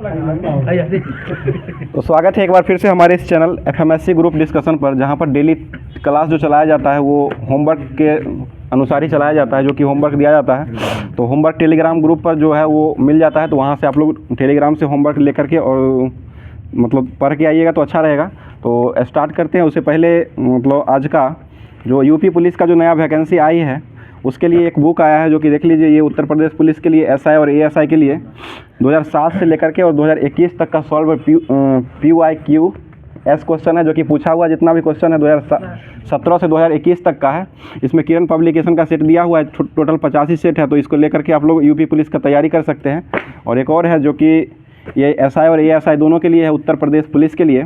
तो स्वागत है एक बार फिर से हमारे इस चैनल एफएमएससी ग्रुप डिस्कशन पर, जहां पर डेली क्लास जो चलाया जाता है वो होमवर्क के अनुसार ही चलाया जाता है, जो कि होमवर्क दिया जाता है। तो होमवर्क टेलीग्राम ग्रुप पर जो है वो मिल जाता है, तो वहां से आप लोग टेलीग्राम से होमवर्क लेकर के और मतलब पढ़ के आइएगा तो अच्छा रहेगा। तो स्टार्ट करते हैं। उससे पहले मतलब आज का जो यूपी पुलिस का जो नया वैकेंसी आई है उसके लिए एक बुक आया है, जो कि देख लीजिए। ये उत्तर प्रदेश पुलिस के लिए एसआई और एएसआई के लिए 2007 से लेकर के और 2021 तक का सॉल्व PYQ एस क्वेश्चन है, जो कि पूछा हुआ जितना भी क्वेश्चन है 2017 से 2021 तक का है। इसमें किरण पब्लिकेशन का सेट दिया हुआ है, टोटल 85 सेट है। तो इसको लेकर के आप लोग यूपी पुलिस का तैयारी कर सकते हैं। और एक और है जो कि ये एसआई और एएसआई दोनों के लिए है, उत्तर प्रदेश पुलिस के लिए,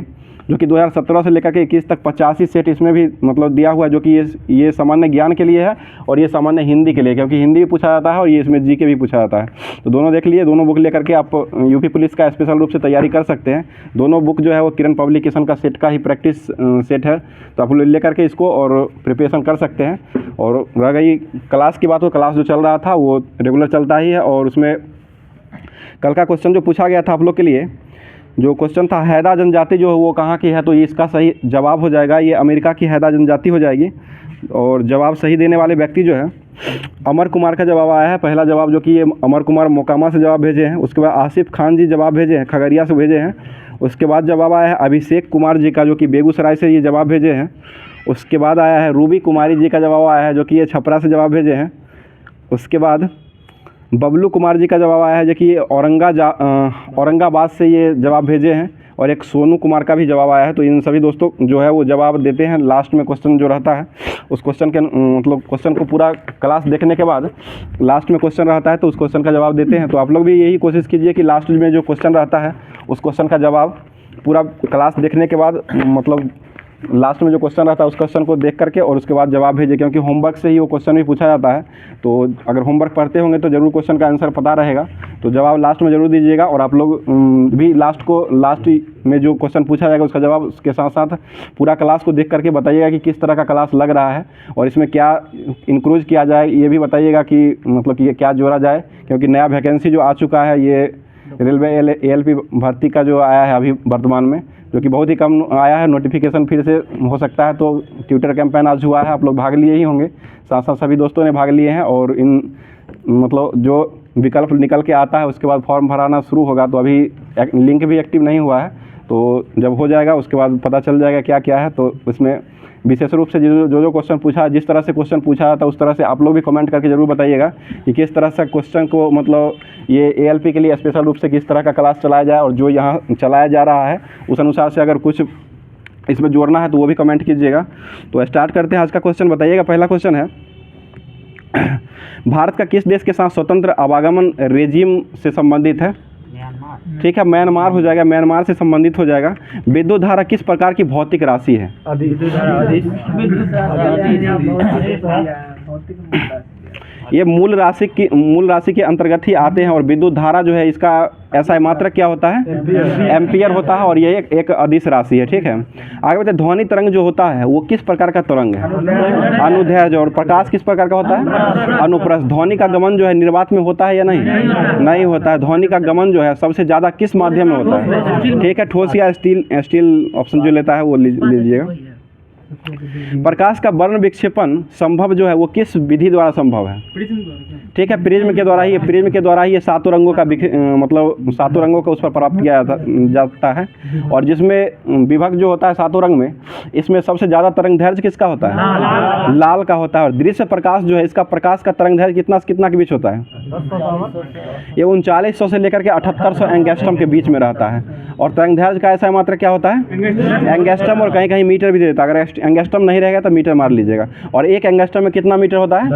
जो कि 2017 से लेकर के 21 तक 85 सेट इसमें भी मतलब दिया हुआ है, जो कि ये सामान्य ज्ञान के लिए है और ये सामान्य हिंदी के लिए, क्योंकि हिंदी भी पूछा जाता है और ये इसमें जीके भी पूछा जाता है। तो दोनों देख लिए, दोनों बुक लेकर के आप यूपी पुलिस का स्पेशल रूप से तैयारी कर सकते हैं। दोनों बुक जो है वो किरण पब्लिकेशन का सेट का ही प्रैक्टिस सेट है, तो आप लोग लेकर के इसको और प्रिपरेशन कर सकते हैं। और रह गई क्लास की बात, तो क्लास जो चल रहा था वो रेगुलर चलता ही है। और उसमें कल का क्वेश्चन जो पूछा गया था आप लोग के लिए, जो क्वेश्चन था हैदा जनजाति जो है वो कहाँ की है, तो ये इसका सही जवाब हो जाएगा, ये अमेरिका की हैदा जनजाति हो जाएगी। और जवाब सही देने वाले व्यक्ति जो है अमर कुमार का जवाब आया है, पहला जवाब, जो कि ये अमर कुमार मोकामा से जवाब भेजे हैं। उसके बाद आसिफ खान जी जवाब भेजे हैं, खगड़िया से भेजे हैं। उसके बाद जवाब आया है अभिषेक कुमार जी का, जो कि बेगूसराय से ये जवाब भेजे हैं। उसके बाद आया है रूबी कुमारी जी का जवाब आया है, जो कि ये छपरा से जवाब भेजे हैं। उसके बाद बबलू कुमार जी का जवाब आया है, जो कि ये औरंगाबाद से ये जवाब भेजे हैं। और एक सोनू कुमार का भी जवाब आया है। तो इन सभी दोस्तों जो है वो जवाब देते हैं लास्ट में। क्वेश्चन जो रहता है उस क्वेश्चन के मतलब क्वेश्चन को पूरा क्लास देखने के बाद लास्ट में क्वेश्चन रहता है, तो उस क्वेश्चन का जवाब देते हैं। तो आप लोग भी यही कोशिश कीजिए कि लास्ट में जो क्वेश्चन रहता है उस क्वेश्चन का जवाब पूरा क्लास देखने के बाद, मतलब लास्ट में जो क्वेश्चन रहता है उस क्वेश्चन को देख करके और उसके बाद जवाब भेजिए, क्योंकि होमवर्क से ही वो क्वेश्चन भी पूछा जाता है। तो अगर होमवर्क पढ़ते होंगे तो ज़रूर क्वेश्चन का आंसर पता रहेगा। तो जवाब लास्ट में ज़रूर दीजिएगा। और आप लोग भी लास्ट में जो क्वेश्चन पूछा जाएगा उसका जवाब उसके साथ साथ पूरा क्लास को देख करके बताइएगा कि किस तरह का क्लास लग रहा है और इसमें क्या इंक्लूड किया जाए, ये भी बताइएगा कि मतलब कि ये क्या जोड़ा जाए। क्योंकि नया वैकेंसी जो आ चुका है, ये रेलवे ALP भर्ती का जो आया है अभी वर्तमान में, जो कि बहुत ही कम आया है। नोटिफिकेशन फिर से हो सकता है, तो ट्विटर कैंपेन आज हुआ है, आप लोग भाग लिए ही होंगे, साथ साथ सभी दोस्तों ने भाग लिए हैं। और इन मतलब जो विकल्प निकल के आता है उसके बाद फॉर्म भराना शुरू होगा। तो अभी लिंक भी एक्टिव नहीं हुआ है, तो जब हो जाएगा उसके बाद पता चल जाएगा क्या क्या है। तो इसमें विशेष रूप से जो क्वेश्चन पूछा, जिस तरह से क्वेश्चन पूछा जाता है उस तरह से आप लोग भी कमेंट करके ज़रूर बताइएगा कि किस तरह से क्वेश्चन को मतलब ये ALP के लिए स्पेशल रूप से किस तरह का क्लास चलाया जाए। और जो यहाँ चलाया जा रहा है उस अनुसार से अगर कुछ इसमें जोड़ना है तो वो भी कमेंट कीजिएगा। तो स्टार्ट करते हैं आज का क्वेश्चन। बताइएगा, पहला क्वेश्चन है भारत का किस देश के साथ स्वतंत्र आवागमन रेजिम से संबंधित है? ठीक है, म्यांमार हो जाएगा, म्यांमार से संबंधित हो जाएगा। विद्युत धारा किस प्रकार की भौतिक राशि है? ये मूल राशि के अंतर्गत ही आते हैं। और विद्युत धारा जो है इसका ऐसा मात्रक क्या होता है? एम्पियर होता है। और ये एक अदिश राशि है। ठीक है, आगे बताइए, ध्वनि तरंग जो होता है वो किस प्रकार का तरंग है? अनुदैर्ध्य। और प्रकाश किस प्रकार का होता है? अनुप्रस्थ। ध्वनि का गमन जो है निर्वात में होता है या नहीं? नहीं होता है। ध्वनि का गमन जो है सबसे ज़्यादा किस माध्यम में होता है? ठीक है, ठोस या स्टील ऑप्शन जो लेता है वो लीजिएगा। प्रकाश का वर्ण विक्षेपण संभव जो है वो किस विधि द्वारा संभव है? ठीक है, प्रिज्म के द्वारा ही। प्रिज्म के द्वारा ही ये सातों रंगों का मतलब सातों रंगों का उस पर प्राप्त किया जाता है। और जिसमें विभक्त जो होता है सातों रंग में, इसमें सबसे ज़्यादा तरंग दैर्घ्य किसका होता है? लाल का होता है। और दृश्य प्रकाश जो है इसका प्रकाश का तरंग दैर्घ्य कितना के बीच होता है? ये 3900 से लेकर के 7800 एंगस्ट्रम के बीच में रहता है। और तरंग दैर्घ्य का ऐसा मात्रा क्या होता है? एंगस्ट्रम। और कहीं कहीं मीटर भी दे देता है। अगर एंगस्ट्रम नहीं रहेगा तो मीटर मार लीजिएगा। और एक एंगस्ट्रम में कितना मीटर होता है?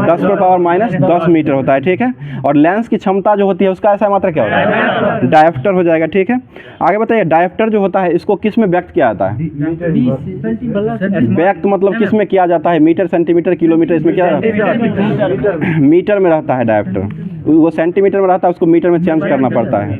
10⁻⁻10 मीटर होता है। ठीक है, और लेंस की क्षमता जो होती है उसका ऐसा मात्रा क्या होता है? डायोप्टर हो जाएगा। ठीक है, आगे बताइए, डायोप्टर जो होता है इसको किस में व्यक्त किया जाता है? व्यक्त मतलब किस में किया जाता है? मीटर, सेंटीमीटर, किलोमीटर, इसमें क्या रहता है? मीटर में रहता है डायोप्टर। वो सेंटीमीटर में रहता है, उसको मीटर में चेंज करना पड़ता है।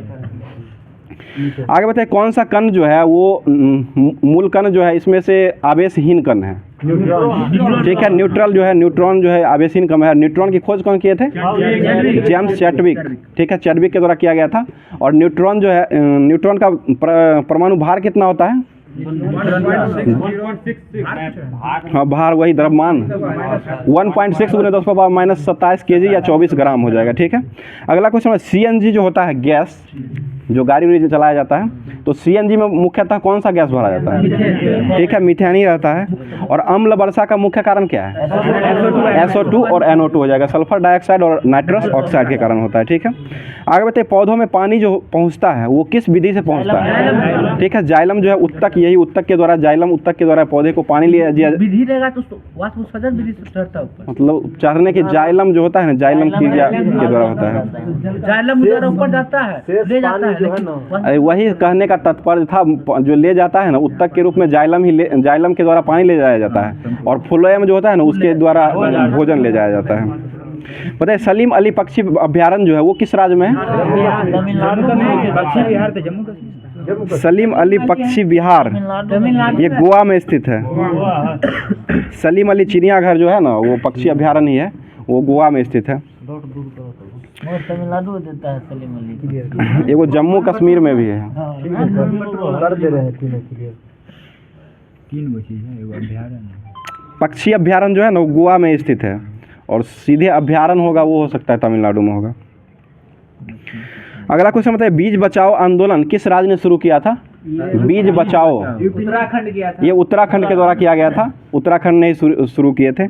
आगे बताइए कौन सा कण जो है वो मूल कण जो है इसमें से आवेशहीन कण है। ठीक है, न्यूट्रल जो है, न्यूट्रॉन जो है आवेशहीन कण है। न्यूट्रॉन की खोज कौन किए थे? James Chadwick. ठीक है, चैडविक के द्वारा किया गया था। और न्यूट्रॉन जो है, न्यूट्रॉन का परमाणु भार कितना होता है? हाँ, भार वही द्रव्यमान 1.6 × 10⁻⁻27 kg या 24 ग्राम हो जाएगा। ठीक है, अगला क्वेश्चन है CNG जो होता है गैस, जो गाड़ी उड़ी चलाया जाता है, तो CNG में मुख्यतः कौन सा गैस भरा जाता है? ठीक है, मीथेन ही रहता है। और अम्ल वर्षा का मुख्य कारण क्या है? SO2 और NO2 हो जाएगा, सल्फर डाइऑक्साइड और नाइट्रस ऑक्साइड के कारण होता है। ठीक है, आगे बताइए पौधों में पानी जो पहुंचता है वो किस विधि से पहुंचता है? ठीक है, जाइलम जो है उत्तक, यही उत्तक के द्वारा, जाइलम उत्तक के द्वारा पौधे को पानी लिया विधि रहेगा तो वाष्पोत्सर्जन विधि से चढ़ता है ऊपर, मतलब चढ़ने की जाइलम जो होता है ना, जाइलम क्रिया के द्वारा होता है। जाइलम ऊपर जाता है, ले जाता है, लेकिन वही कहने का तात्पर्य था, जो ले जाता है ना उत्तक के रूप में जाइलम ही जाइलम के द्वारा पानी ले जाया जाता है, और फ्लोएम जो होता है ना उसके द्वारा भोजन ले जाया जाता है। बताइए सलीम अली पक्षी अभ्यारण्य जो है वो किस राज्य में है? सलीम अली पक्षी विहार ये गोवा में स्थित है। सलीम अली चिड़ियाघर जो है ना वो पक्षी अभ्यारण्य ही है, वो गोवा में स्थित है। तमिलनाडु देता है सलीम अली, एगो जम्मू कश्मीर में भी है। पक्षी अभ्यारण्य जो है ना वो गोवा में स्थित है, और सीधे अभ्यारण्य होगा वो हो सकता है तमिलनाडु में होगा। अगला क्वेश्चन बताइए बीज बचाओ आंदोलन किस राज्य ने शुरू किया था? बीज बचाओ उत्तराखंड किया था, ये उत्तराखंड के द्वारा किया गया था, उत्तराखंड ने ही शुरू किए थे।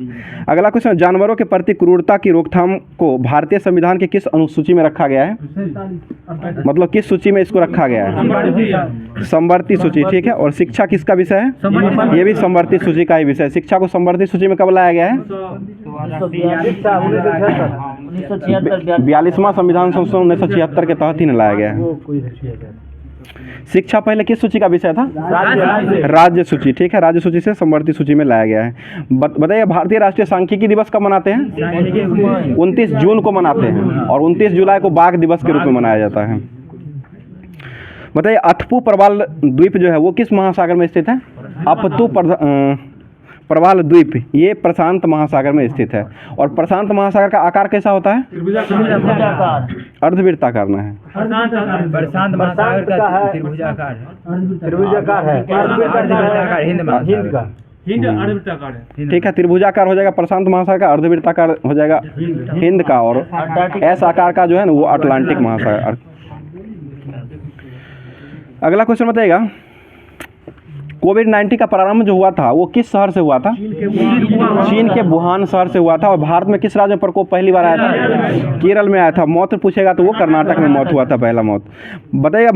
अगला क्वेश्चन जानवरों के प्रति क्रूरता की रोकथाम को भारतीय संविधान के किस अनुसूची में रखा गया है? मतलब किस सूची में इसको रखा गया है? संवर्ती सूची। ठीक है, और शिक्षा किसका विषय है? ये भी संवर्ती सूची का ही विषय है। शिक्षा को संवर्ती सूची में कब लाया गया है? 42वां संविधान संशोधन 1976 के तहत ही लाया गया है। शिक्षा पहले किस सूची का विषय था? राज्य सूची। ठीक है, राज्य सूची से संवर्ती सूची में लाया गया है। बताइए भारतीय राष्ट्रीय सांख्यिकी दिवस कब मनाते हैं? 29 जून को मनाते हैं, और 29 जुलाई को बाघ दिवस के रूप में मनाया जाता है। बताइए अथपू प्रवाल द्वीप जो है वो किस महासागर में स्थित है? अथपू प्रवाल द्वीप ये प्रशांत महासागर में स्थित है। और प्रशांत महासागर का आकार कैसा होता है? अर्धवृत्ताकार है। प्रशांत महासागर का त्रिभुजाकार है, ठीक है, त्रिभुजाकार हो जाएगा प्रशांत महासागर का, अर्धवृत्ताकार हो जाएगा हिंद का, और एस आकार का जो है ना वो अटलांटिक महासागर। अगला क्वेश्चन बताइएगा कोविड-19 का प्रारंभ जो हुआ था वो किस शहर से हुआ था? चीन के वुहान शहर से हुआ था। और भारत में किस राज्य में प्रकोप पहली बार आया था? केरल में आया था। मौत पूछेगा तो वो कर्नाटक में मौत हुआ था, पहला मौत। बताइए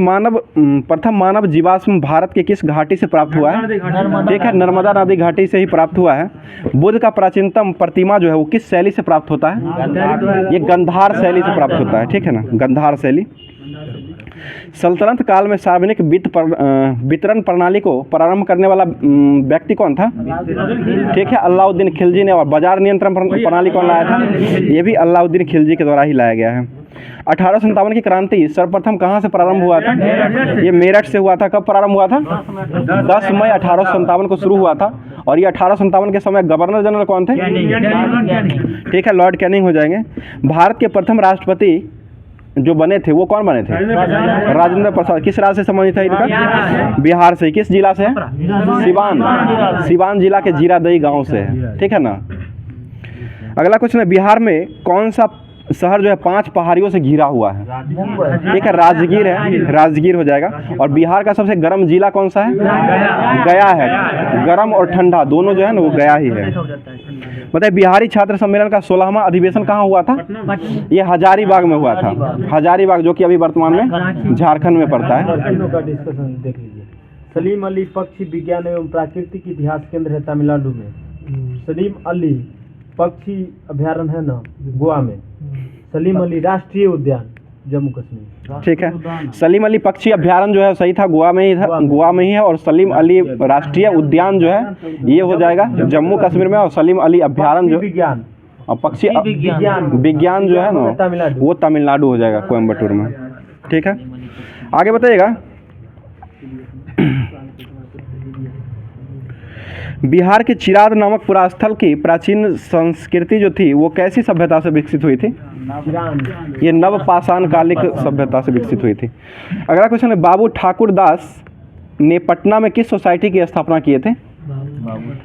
प्रथम मानव जीवाश्म भारत के किस घाटी से प्राप्त हुआ है? ठीक है, नर्मदा नदी घाटी से ही प्राप्त हुआ है। बुद्ध का प्राचीनतम प्रतिमा जो है वो किस शैली से प्राप्त होता है? ये गंधार शैली से प्राप्त होता है। ठीक है ना, गंधार शैली। सल्तनत काल में सार्वजनिक वितरण प्रणाली को प्रारंभ करने वाला व्यक्ति कौन था? ठीक है, अलाउद्दीन खिलजी ने। और बाजार नियंत्रण प्रणाली कौन लाया था? ये भी अलाउद्दीन खिलजी के द्वारा ही लाया गया है। 1857 की क्रांति सर्वप्रथम कहाँ से प्रारंभ हुआ था? ये मेरठ से हुआ था। कब प्रारंभ हुआ था? 10 मई 1857 को शुरू हुआ था। और ये 1857 के समय गवर्नर जनरल कौन थे? ठीक है, लॉर्ड कैनिंग हो जाएंगे। भारत के प्रथम राष्ट्रपति जो बने थे वो कौन बने थे? राजेंद्र प्रसाद। किस राज्य से संबंधित है इनका? बिहार से। किस जिला से है? सिवान जिला के जीरादई गांव से है। ठीक है ना। अगला क्वेश्चन है बिहार में कौन सा शहर जो है 5 पहाड़ियों से घिरा हुआ है? ठीक है, राजगीर है, राजगीर हो जाएगा। और बिहार का सबसे गर्म जिला कौन सा है? गया है। गर्म और ठंडा दोनों जो है ना वो गया ही है। बताइए बिहारी छात्र सम्मेलन का 16वां अधिवेशन कहाँ हुआ था? ये हजारीबाग में हुआ था। हजारीबाग जो कि अभी वर्तमान में झारखंड में पड़ता है। देख लीजिए सलीम अली पक्षी विज्ञान एवं प्राकृतिक इतिहास केंद्र है तमिलनाडु में। सलीम अली पक्षी अभ्यारण्य है ना गोवा में। सलीम अली राष्ट्रीय उद्यान जम्मू कश्मीर। ठीक है, सलीम अली पक्षी अभ्यारण्य जो है सही था, गोवा में ही था, गोवा में ही है। और सलीम अली राष्ट्रीय उद्यान जो है ये हो जाएगा जम्मू कश्मीर में। और सलीम अली अभ्यारण्य जो विज्ञान और पक्षी विज्ञान जो है ना वो तमिलनाडु हो जाएगा, कोयम्बटूर में। ठीक है, आगे बताइएगा बिहार के चिराद नामक पुरास्थल की प्राचीन संस्कृति जो थी वो कैसी सभ्यता से विकसित हुई थी? ये नवपाषाण कालिक सभ्यता से विकसित हुई थी। अगला क्वेश्चन है, बाबू ठाकुर दास ने पटना में किस सोसाइटी की स्थापना किए थे?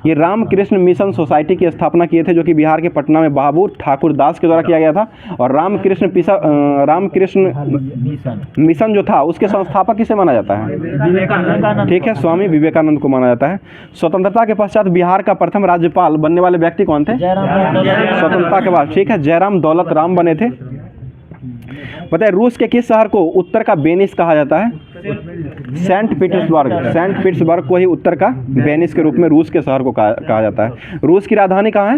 ये रामकृष्ण मिशन सोसाइटी की स्थापना किए थे, जो कि बिहार के पटना में बाबू ठाकुर दास के द्वारा किया गया था। और रामकृष्ण मिशन जो था उसके संस्थापक किसे माना जाता है? विवेकानंद। ठीक है, स्वामी विवेकानंद को माना जाता है। स्वतंत्रता के पश्चात बिहार का प्रथम राज्यपाल बनने वाले व्यक्ति कौन थे? स्वतंत्रता के बाद, ठीक है, जयराम दौलत राम बने थे। बताइए, रूस के किस शहर को उत्तर का वेनिस कहा जाता है? Saint Petersburg. सेंट पीटर्सबर्ग को ही उत्तर का वेनिस के रूप में रूस के शहर को कहा जाता है। रूस की राजधानी कहाँ है?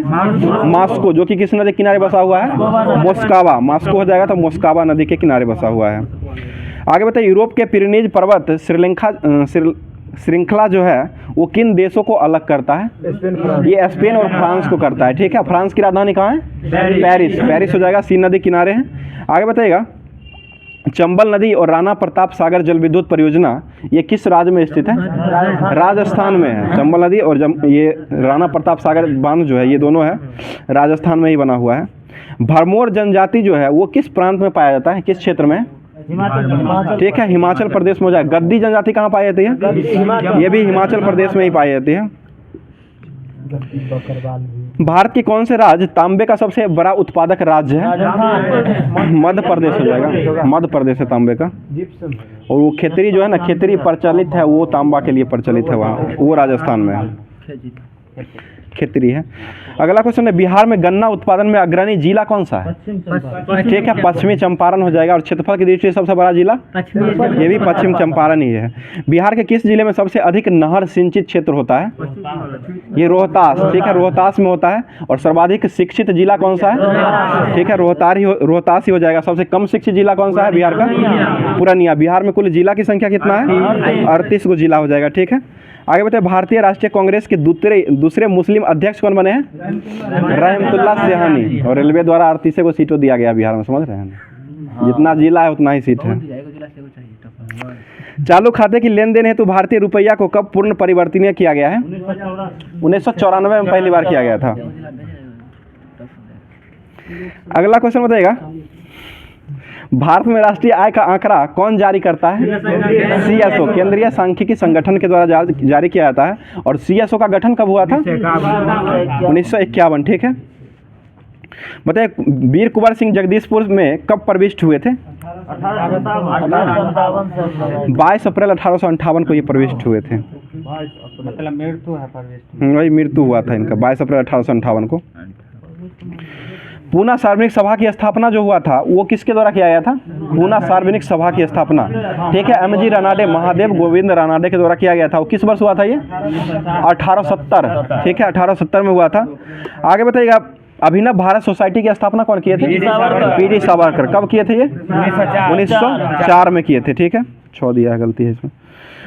मॉस्को, जो कि किस नदी के किनारे बसा हुआ है? मोस्कावा। मॉस्को हो जाएगा तो मोस्कावा नदी के किनारे बसा हुआ है। आगे बताइए, यूरोप के पिरेनीज पर्वत श्रृंखला जो है वो किन देशों को अलग करता है? ये स्पेन और फ्रांस को करता है। ठीक है, फ्रांस की राजधानी कहाँ है? पेरिस। पेरिस हो जाएगा, सी नदी किनारे है। आगे बताइएगा, चंबल नदी और राणा प्रताप सागर जल विद्युत परियोजना ये किस राज्य में स्थित है? राजस्थान में है। चंबल नदी और ये राणा प्रताप सागर बांध जो है ये दोनों है राजस्थान में ही बना हुआ है। भरमौर जनजाति जो है वो किस प्रांत में पाया जाता है? किस क्षेत्र में? ठीक है, हिमाचल प्रदेश में हो जाए। गद्दी जनजाति कहाँ पाई जाती है? ये भी हिमाचल प्रदेश में ही पाई जाती है। भारत के कौन से राज्य तांबे का सबसे बड़ा उत्पादक राज्य है? मध्य प्रदेश हो जाएगा। मध्य प्रदेश है तांबे का। और वो खेतरी जो है ना, खेतरी प्रचलित है, वो तांबा के लिए प्रचलित है वहाँ, वो राजस्थान में है, खेतरी है। अगला क्वेश्चन है, बिहार में गन्ना उत्पादन में अग्रणी जिला कौन सा है? ठीक है, पश्चिमी चंपारण हो जाएगा। और क्षेत्रफल की दृष्टि से सबसे बड़ा जिला ये भी पश्चिम चंपारण ही है। बिहार के किस जिले में सबसे अधिक नहर सिंचित क्षेत्र होता है? ये रोहतास। ठीक है, रोहतास में होता है। और सर्वाधिक शिक्षित जिला कौन सा है? ठीक है, रोहतास ही हो जाएगा। सबसे कम शिक्षित जिला कौन सा है बिहार का? पूर्णिया। बिहार में कुल जिला की संख्या कितना है? 38 को जिला हो जाएगा। ठीक है, आगे बताए, भारतीय राष्ट्रीय कांग्रेस के दूसरे मुस्लिम अध्यक्ष कौन बने हैं? रहमतुल्लाह सिहानी। और रेलवे द्वारा 38 को सीटों दिया गया बिहार में, समझ रहे हैं? जितना जिला है उतना ही सीट है। चालू खाते की लेन देन हेतु भारतीय रुपया को कब पूर्ण परिवर्तनीय किया गया है? 1994 में पहली बार किया गया था। अगला क्वेश्चन बताइएगा, भारत में राष्ट्रीय आय का आंकड़ा कौन जारी करता है? CSO, केंद्रीय सांख्यिकी संगठन के द्वारा जारी किया जाता है। और CSO का गठन कब हुआ था? 1951। ठीक है, बताइए, वीर कुंवर सिंह जगदीशपुर में कब प्रविष्ट हुए थे? 22 अप्रैल 1858 को ये प्रविष्ट हुए थे। मतलब मृत्यु है प्रविष्ट। वही मृत्यु हुआ था इनका 22 अप्रैल 1858 को। पूना सार्वजनिक सभा की स्थापना जो हुआ था वो किसके द्वारा किया गया था? पूना सार्वजनिक सभा की स्थापना, ठीक है, MG रानाडे, महादेव गोविंद रानाडे के द्वारा किया गया था। वो किस वर्ष हुआ था? ये 1870। ठीक है, 1870 में हुआ था। आगे बताइएगा, अभिनव भारत सोसाइटी की स्थापना कौन किए थे? पीडी सावरकर। कब किए थे ये? 1904 में किए थे। ठीक है, 6 दिया है, गलती है इसमें।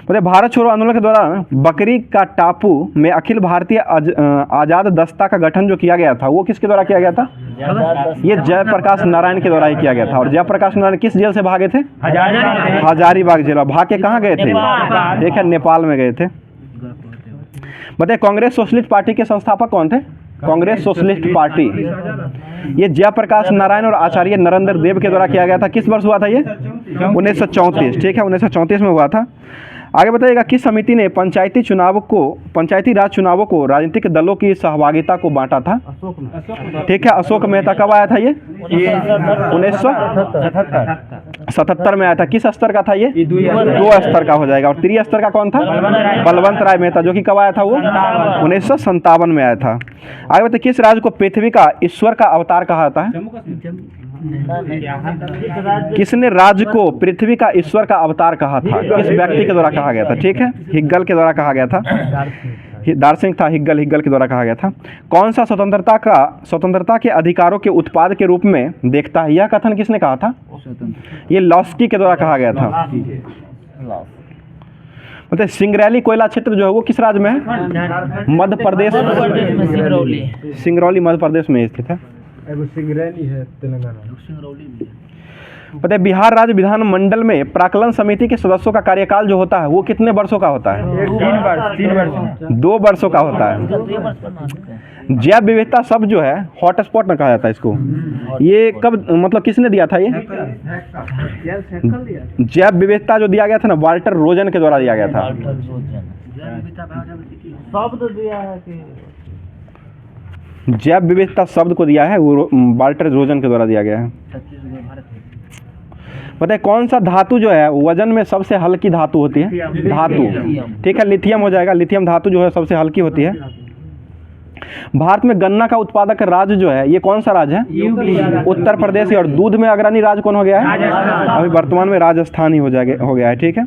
मतलब भारत छोड़ो आंदोलन के दौरान बकरी का टापू में अखिल भारतीय आजाद दस्ता का गठन जो किया गया था वो किसके द्वारा किया गया था? ये जयप्रकाश नारायण के द्वारा ही किया गया था। और जयप्रकाश नारायण किस जेल से भागे थे? हजारीबाग जेल। भाग के कहाँ गए थे? ठीक है, नेपाल में गए थे। बताइए, कांग्रेस सोशलिस्ट पार्टी के संस्थापक कौन थे? कांग्रेस सोशलिस्ट पार्टी, ये जयप्रकाश नारायण और आचार्य नरेंद्र देव के द्वारा किया गया था। किस वर्ष हुआ था ये? 1934। ठीक है, 1934 में हुआ था। आगे बताइएगा, किस समिति ने पंचायती राज चुनावों को राजनीतिक दलों की सहभागिता को बांटा था? ठीक है, अशोक मेहता। कब आया था ये? 1977 में आया था। किस स्तर का था ये? 2 स्तर का हो जाएगा। और त्रिस्तर का कौन था? बलवंत राय मेहता, जो कि कब आया था वो? 1957 में आया था। आगे बताइए, किस राज्य को पृथ्वी का ईश्वर का अवतार कहा जाता है? किसने राज्य को पृथ्वी का ईश्वर का अवतार कहा था? किस व्यक्ति के द्वारा कहा गया था? ठीक है, हिग्गल के द्वारा कहा गया था। दार्शनिक था हिग्गल के द्वारा कहा गया था। कौन सा स्वतंत्रता के अधिकारों के उत्पाद के रूप में देखता है? यह कथन किसने कहा था? ये लॉस्की के द्वारा कहा गया था। मतलब सिंगरौली कोयला क्षेत्र जो है वो किस राज्य में है? मध्य प्रदेश। सिंगरौली मध्य प्रदेश में स्थित है। सिंगरौली है तेलंगाना। पता है बिहार राज्य विधानमंडल में प्राक्कलन समिति के सदस्यों का कार्यकाल जो होता है वो कितने वर्षों का होता है? 3 वर्ष 2 वर्षों का होता है। जैव विविधता शब्द जो है हॉटस्पॉट में कहा जाता है इसको, ये कब मतलब किसने दिया था? ये जैव विविधता जो दिया गया था ना, वाल्टर रोजन के द्वारा दिया गया था। शब्द दिया है कि जैव विविधता शब्द को दिया है वो वाल्टर रोजन के द्वारा दिया गया है। पता है कौन सा धातु जो है वजन में सबसे हल्की धातु होती है? धातु, ठीक है, लिथियम हो जाएगा। लिथियम धातु जो है सबसे हल्की होती है। भारत में गन्ना का उत्पादक राज्य जो है ये कौन सा राज्य है? उत्तर प्रदेश। और दूध में अग्रणी राज्य कौन हो गया है? अभी वर्तमान में राजस्थान ही हो गया है, ठीक है।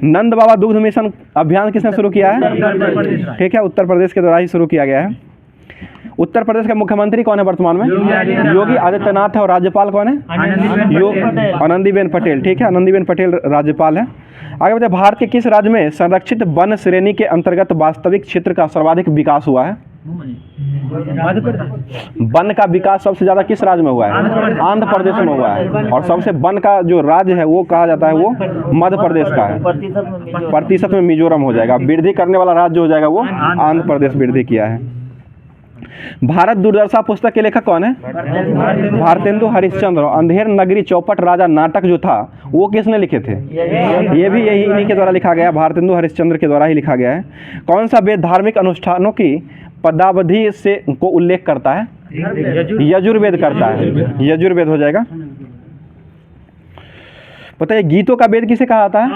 नंद बाबा दुग्ध मिशन अभियान किसने शुरू किया है? ठीक है, उत्तर प्रदेश के द्वारा ही शुरू किया गया है। उत्तर प्रदेश के मुख्यमंत्री कौन है वर्तमान में? योगी आदित्यनाथ है। और राज्यपाल कौन है? आनंदीबेन पटेल, ठीक है, आनंदीबेन पटेल राज्यपाल है। आगे बताइए भारत के किस राज्य में संरक्षित वन श्रेणी के अंतर्गत वास्तविक क्षेत्र का सर्वाधिक विकास हुआ है? वन का विकास सबसे ज्यादा किस राज्य में हुआ है? आंध्र प्रदेश में हुआ है। और सबसे वन का जो राज्य है वो कहा जाता है वो मध्य प्रदेश का है। प्रतिशत में मिजोरम हो जाएगा। वृद्धि करने वाला राज्य हो जाएगा वो आंध्र प्रदेश वृद्धि किया है। भारत दुर्दशा पुस्तक के लेखक कौन है? भारतेंदु हरिश्चंद्र। अंधेर नगरी चौपट राजा नाटक जो था वो किसने लिखे थे? ये भी इन्हीं के द्वारा लिखा गया, भारतेंदु हरिश्चंद्र के द्वारा ही लिखा गया है। कौन सा वेद धार्मिक अनुष्ठानों की पदावधि से को उल्लेख करता है? यजुर्वेद करता है, यजुर्वेद हो जाएगा। पता है गीतों का वेद किसे कहा जाता है?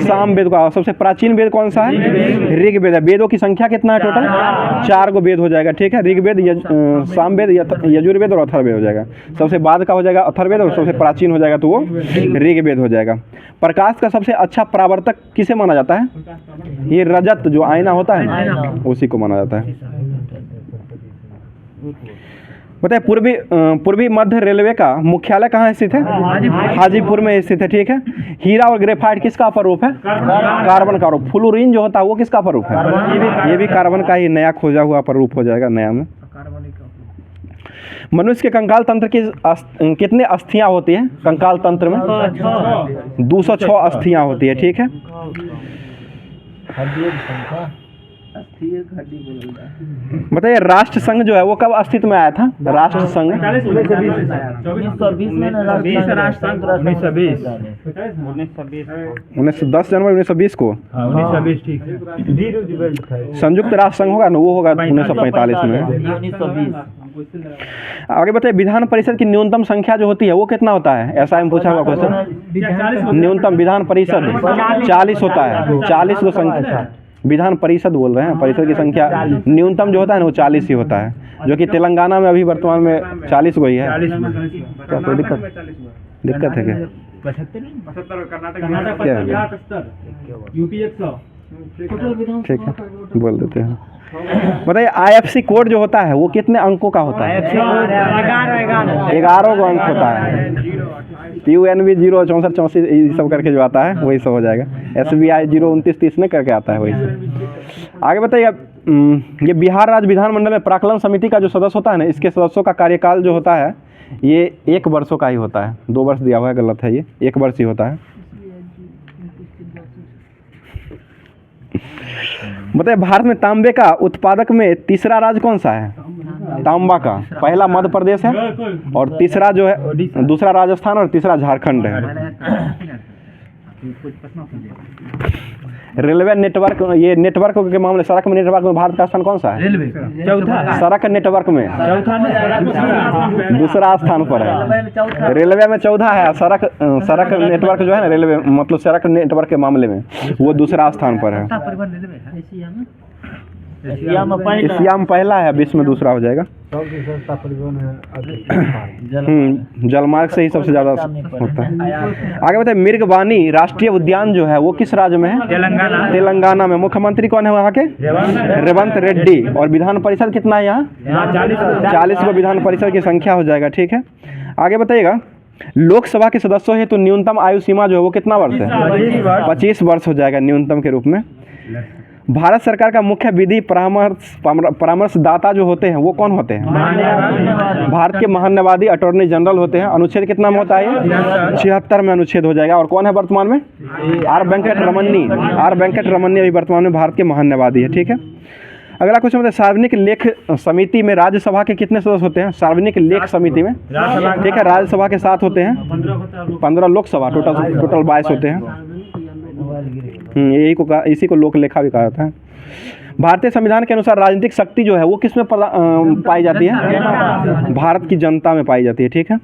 सामवेद का। सबसे प्राचीन वेद कौन सा है? ऋग्वेद है। वेदों की संख्या कितना है टोटल? 4 को वेद हो जाएगा, ठीक है। ऋग्वेद, सामवेद, यजुर्वेद और अथर्ववेद हो जाएगा। सबसे बाद का हो जाएगा अथर्ववेद और सबसे प्राचीन हो जाएगा तो वो ऋग्वेद हो जाएगा। प्रकाश का सबसे अच्छा परावर्तक किसे माना जाता है? ये रजत जो आईना होता है उसी को माना जाता है। बताइए पूर्वी मध्य रेलवे का मुख्यालय कहाँ स्थित है? हाजीपुर में स्थित है, ठीक है। हीरा और ग्रेफाइट किसका अपरूप है? कार्बन का रूप। फ्लोरीन जो होता है वो किसका अपरूप है? ये भी कार्बन का ही नया खोजा हुआ अपरूप हो जाएगा, नया में। मनुष्य के कंकाल तंत्र की कितने अस्थियां होती हैं? कंकाल तंत्र में 206 अस्थियां होती है, ठीक है। बताइए राष्ट्र संघ जो है वो कब अस्तित्व में आया था? राष्ट्र संघ 10 जनवरी 1920 को। संयुक्त राष्ट्र संघ होगा ना, वो होगा 1945 में। आगे बताइए विधान परिषद की न्यूनतम संख्या जो होती है वो कितना होता है? ऐसा में पूछा हुआ क्वेश्चन। न्यूनतम विधान परिषद 40 होता है। 40 को संख्या विधान परिषद बोल रहे हैं। परिषद की संख्या न्यूनतम जो होता है ना वो 40 ही होता है, जो कि तेलंगाना में अभी वर्तमान में 40 को ही है। क्या कोई दिक्कत है क्या? 75 क्या है? यूपी 100 ठीक है, बोल देते हैं। बताइए IFC कोड जो होता है वो कितने अंकों का होता है? 11 को अंक होता है। PUNB 0 64 34 ये सब करके जो आता है वही सब हो जाएगा। SBI 0 29 30 में करके आता है वही सब। आगे बताइए ये बिहार राज्य विधानमंडल में प्राक्कलन समिति का जो सदस्य होता है ना, इसके सदस्यों का कार्यकाल जो होता है ये 1 वर्षों का ही होता है। 2 वर्ष दिया हुआ है, गलत है, ये 1 वर्ष ही होता है। बताइए भारत में तांबे का उत्पादक में तीसरा राज्य कौन सा है? तांबा का पहला मध्य प्रदेश है और तीसरा जो है दूसरा राजस्थान और तीसरा झारखंड है। रेलवे नेटवर्क, ये नेटवर्क के मामले सड़क में नेटवर्क में भारत का स्थान कौन सा है? रेलवे चौथा, सड़क नेटवर्क में चौथा दूसरा स्थान पर है। रेलवे में 14 है। सड़क नेटवर्क जो है ना रेलवे मतलब सड़क नेटवर्क के मामले में वो दूसरा स्थान पर है। एशिया में पहला है, विश्व में दूसरा हो जाएगा। जलमार्ग से ही सबसे ज्यादा होता है। आगे बताइए मिर्गवानी राष्ट्रीय उद्यान जो है वो किस राज्य में है? तेलंगाना में। मुख्यमंत्री कौन है वहाँ के? रेवंत रेड्डी। और विधान परिषद कितना है यहाँ? 40 को विधान परिषद की संख्या हो जाएगा, ठीक है। आगे बताइएगा लोकसभा के सदस्यों है तो न्यूनतम आयु सीमा जो है वो कितना वर्ष है? 25 वर्ष हो जाएगा न्यूनतम के रूप में। भारत सरकार का मुख्य विधि परामर्शदाता जो होते हैं वो कौन होते हैं? भारत के महान्यायवादी अटॉर्नी जनरल होते हैं। अनुच्छेद कितना में होता है ये? 76 में अनुच्छेद हो जाएगा। और कौन है वर्तमान में? आर वेंकट रमन्नी अभी वर्तमान में भारत के महान्यायवादी है। ठीक है, अगला क्वेश्चन बताइए, सार्वजनिक लेख समिति में राज्यसभा के कितने सदस्य होते हैं? सार्वजनिक लेख समिति में, ठीक है, राज्यसभा के 7 होते हैं, 15 लोकसभा, टोटल 22 होते हैं। इसी को लोक लेखा भी कहा जाता है। भारतीय संविधान के अनुसार राजनीतिक शक्ति जो है वो किस में पाई जाती है? भारत की जनता में पाई जाती है। ठीक है,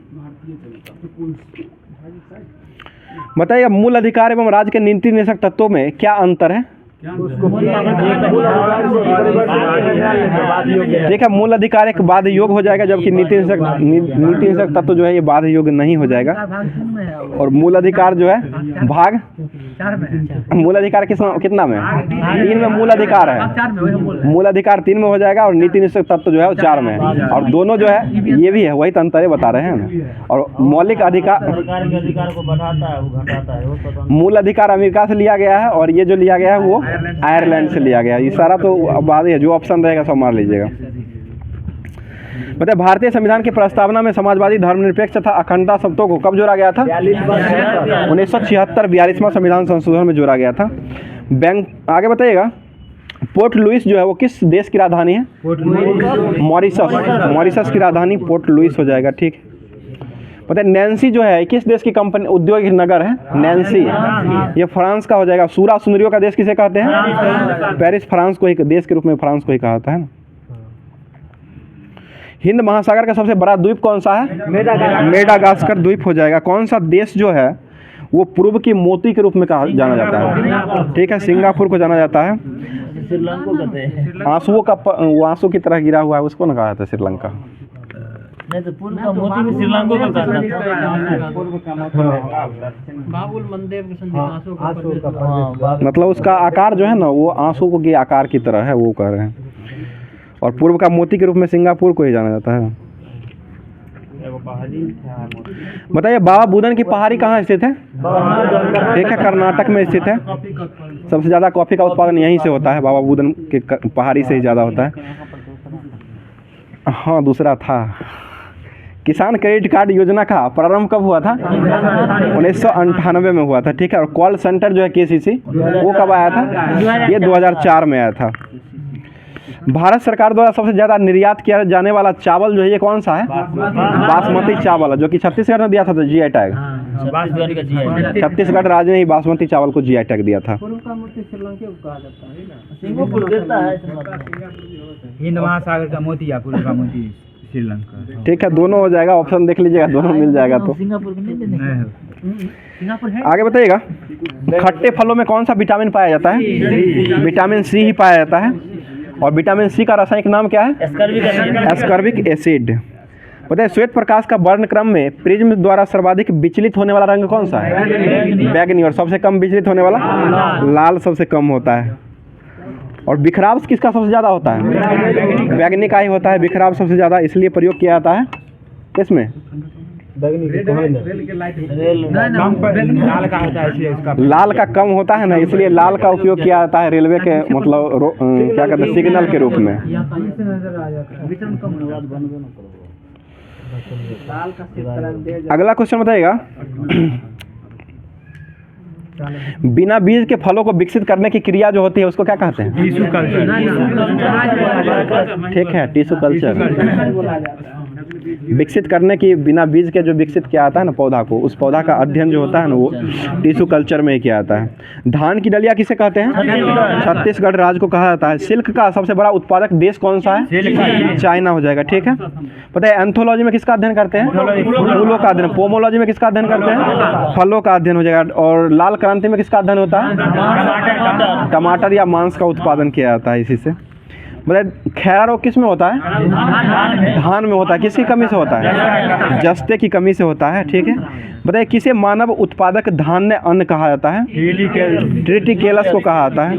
बताइए मूल अधिकार एवं राज्य के नीति निर्देशक तत्वों में क्या अंतर है? ठीक है, मूल अधिकार एक बाध्य योग हो जाएगा, जबकि नीति निर्देशक तत्व जो है ये बाध्य योग नहीं हो जाएगा। और मूल अधिकार जो है भाग मूल अधिकार कितना में? 3 में मूल अधिकार है। मूल अधिकार 3 में हो जाएगा और नीति निर्देशक तत्व जो है वो 4 में है। और दोनों जो है ये भी है, वही तो अंतर बता रहे हैं ना। और मौलिक अधिकार को बढ़ाता है, वो घटाता है। मूल अधिकार अमेरिका से लिया गया है और ये जो लिया गया है वो आयरलैंड से लिया गया। ये सारा तो बाद है, जो ऑप्शन रहेगा सब मार लीजिएगा। बताइए भारतीय संविधान की प्रस्तावना में समाजवादी, धर्मनिरपेक्ष तथा अखंडता शब्दों को कब जोड़ा गया था? 1976 42वां संविधान संशोधन में जोड़ा गया था। आगे बताइएगा, पोर्ट लुइस जो है वो किस देश की राजधानी है? मॉरिशस की राजधानी पोर्ट लुइस हो जाएगा। ठीक है, बताइए नैन्सी जो है किस देश की कंपनी औद्योगिक नगर है? नैन्सी ये फ्रांस का हो जाएगा। सूरा सुंदरियों का देश किसे कहते हैं? पेरिस फ्रांस को ही देश के रूप में फ्रांस को ही कहा जाता है ना। हिंद महासागर का सबसे बड़ा द्वीप कौन सा है? मेडागास्कर द्वीप हो जाएगा। कौन सा देश जो है वो पूर्व की मोती के रूप में कहा जाना जाता है? ठीक है, सिंगापुर को जाना जाता है। आंसुओं का वो आंसू की तरह गिरा हुआ है, उसको ना कहा जाता है श्रीलंका। नहीं तो पूर्व का मोती भी श्रीलंका को कहता था। मतलब उसका आकार जो है ना वो आंसू के आकार की तरह है, वो कह रहे हैं। और पूर्व का मोती के रूप में सिंगापुर को ही जाना जाता है। बताइए बाबा बुदन की पहाड़ी कहाँ स्थित है? ठीक है, कर्नाटक में स्थित है। सबसे ज़्यादा कॉफ़ी का उत्पादन यहीं से होता है, बाबा बुदन के पहाड़ी से ही ज़्यादा होता है। हाँ, दूसरा था किसान क्रेडिट कार्ड योजना का प्रारंभ कब हुआ था? 1998 में हुआ था। ठीक है, और कॉल सेंटर जो है KCC वो कब आया था? ये 2004 में आया था। भारत सरकार द्वारा सबसे ज़्यादा निर्यात किया जाने वाला चावल जो है ये कौन सा है? बासमती चावल, जो कि छत्तीसगढ़ ने दिया था GI टैग। छत्तीसगढ़ राज्य ने ही बासमती चावल को GI टैग दिया था। हिंद महासागर का मोती या पूर्व का मोती श्रीलंका। ठीक है, दोनों हो जाएगा, ऑप्शन देख लीजिएगा, दोनों मिल जाएगा। तो आगे बताइएगा, खट्टे फलों में कौन सा विटामिन पाया जाता है? विटामिन C ही पाया जाता है। और विटामिन C का रासायनिक नाम क्या है? Ascorbic acid. बताइए श्वेत प्रकाश का वर्ण क्रम में प्रिज्म द्वारा सर्वाधिक विचलित होने वाला रंग कौन सा है? बैगनी। और सबसे कम विचलित होने वाला? लाल सबसे कम होता है। और बिखराव किसका सबसे ज़्यादा होता है? बैगनी का ही होता है बिखराव सबसे ज़्यादा, इसलिए प्रयोग किया जाता है इसमें। लाल का कम होता है ना, इसलिए लाल का उपयोग किया जाता है रेलवे के मतलब क्या कहते हैं सिग्नल के रूप में। अगला क्वेश्चन बताइएगा, बिना बीज के फलों को विकसित करने की क्रिया जो होती है उसको क्या कहते हैं? Tissue culture. ठीक है, टिश्यू कल्चर। विकसित करने की बिना बीज के जो विकसित किया जाता है ना पौधा को, उस पौधा का अध्ययन जो होता है ना वो टिश्यू कल्चर में ही किया जाता है। धान की डलिया किसे कहते हैं? छत्तीसगढ़ राज्य को कहा जाता है। सिल्क का सबसे बड़ा उत्पादक देश कौन सा है? चाइना हो जाएगा। ठीक है, पता है एंथोलॉजी में किसका अध्ययन करते हैं? फूलों का अध्ययन। पोमोलॉजी में किसका अध्ययन करते हैं? फलों का अध्ययन हो जाएगा। और लाल क्रांति में किसका अध्ययन होता है? टमाटर या मांस का उत्पादन किया जाता है इसी से। बताइए खैरा रोग किस में होता है? धान में होता है। किसकी कमी से होता है? जस्ते की कमी से होता है। ठीक है, बताइए किसे मानव उत्पादक धान्य अन्न कहा जाता है? ट्रिटिकेलस को कहा जाता है।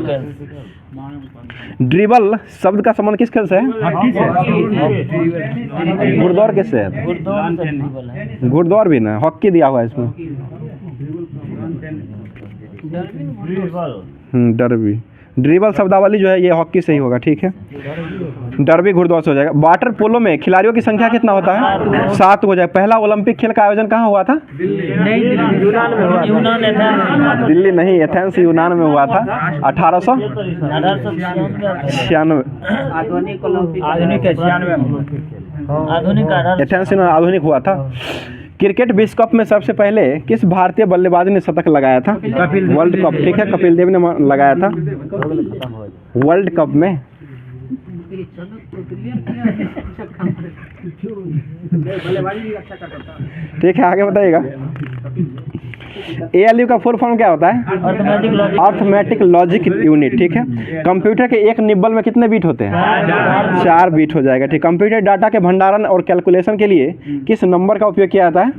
ड्रिबल शब्द का संबंध किस खेल से है? घुड़दौड़ किससे है? घुड़दौड़ भी ना, हॉकी दिया हुआ है इसमें। डरबी। ड्रिबल शब्दावली जो है ये हॉकी से ही होगा, ठीक है। डर्बी घुड़दौड़ हो जाएगा। वाटर पोलो में खिलाड़ियों की संख्या कितना होता है? 7 हो जाए। पहला ओलंपिक खेल का आयोजन कहाँ हुआ था? दिल्ली नहीं, एथेंस यूनान में हुआ था 1896। एथेंस आधुनिक हुआ था। क्रिकेट विश्व कप में सबसे पहले किस भारतीय बल्लेबाज ने शतक लगाया था? वर्ल्ड कप, ठीक है, कपिल देव ने लगाया था वर्ल्ड कप में। ठीक है, आगे बताइएगा। ALU का फुल फॉर्म क्या होता है? अर्थमेटिक लॉजिक यूनिट, ठीक है। कंप्यूटर के एक निब्बल में कितने बीट होते हैं? 4 बीट हो जाएगा, ठीक। कंप्यूटर डाटा के भंडारण और कैलकुलेशन के लिए किस नंबर का उपयोग किया जाता है?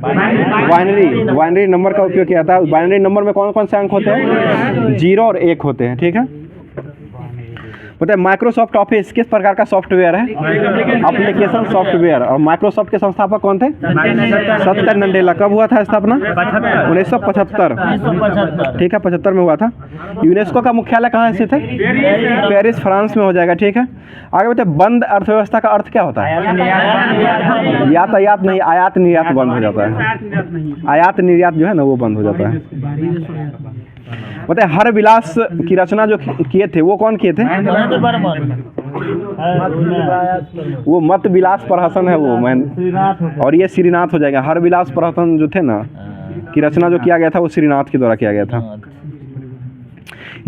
बाइनरी नंबर का उपयोग किया जाता है। बाइनरी नंबर में कौन कौन से अंक होते हैं? 0 और 1 होते हैं, ठीक है। बताइए माइक्रोसॉफ्ट ऑफिस किस प्रकार का सॉफ्टवेयर है? Application software. और माइक्रोसॉफ्ट के संस्थापक कौन थे? सत्तर नंडेला। कब हुआ था स्थापना? 1975, ठीक है, 75 में हुआ था। यूनेस्को का मुख्यालय कहाँ स्थित है? पेरिस, फ्रांस में हो जाएगा, ठीक है। आगे बताइए बंद अर्थव्यवस्था का अर्थ क्या होता है? यातायात नहीं, आयात निर्यात बंद हो जाता है। आयात निर्यात जो है ना वो बंद हो जाता है। बताइए हर विलास की रचना जो किए थे वो कौन किए थे? वो मत विलास प्रहसन है वो और ये श्रीनाथ हो जाएगा। हर विलास प्रहसन जो थे ना की रचना जो किया गया था वो श्रीनाथ के द्वारा किया गया था।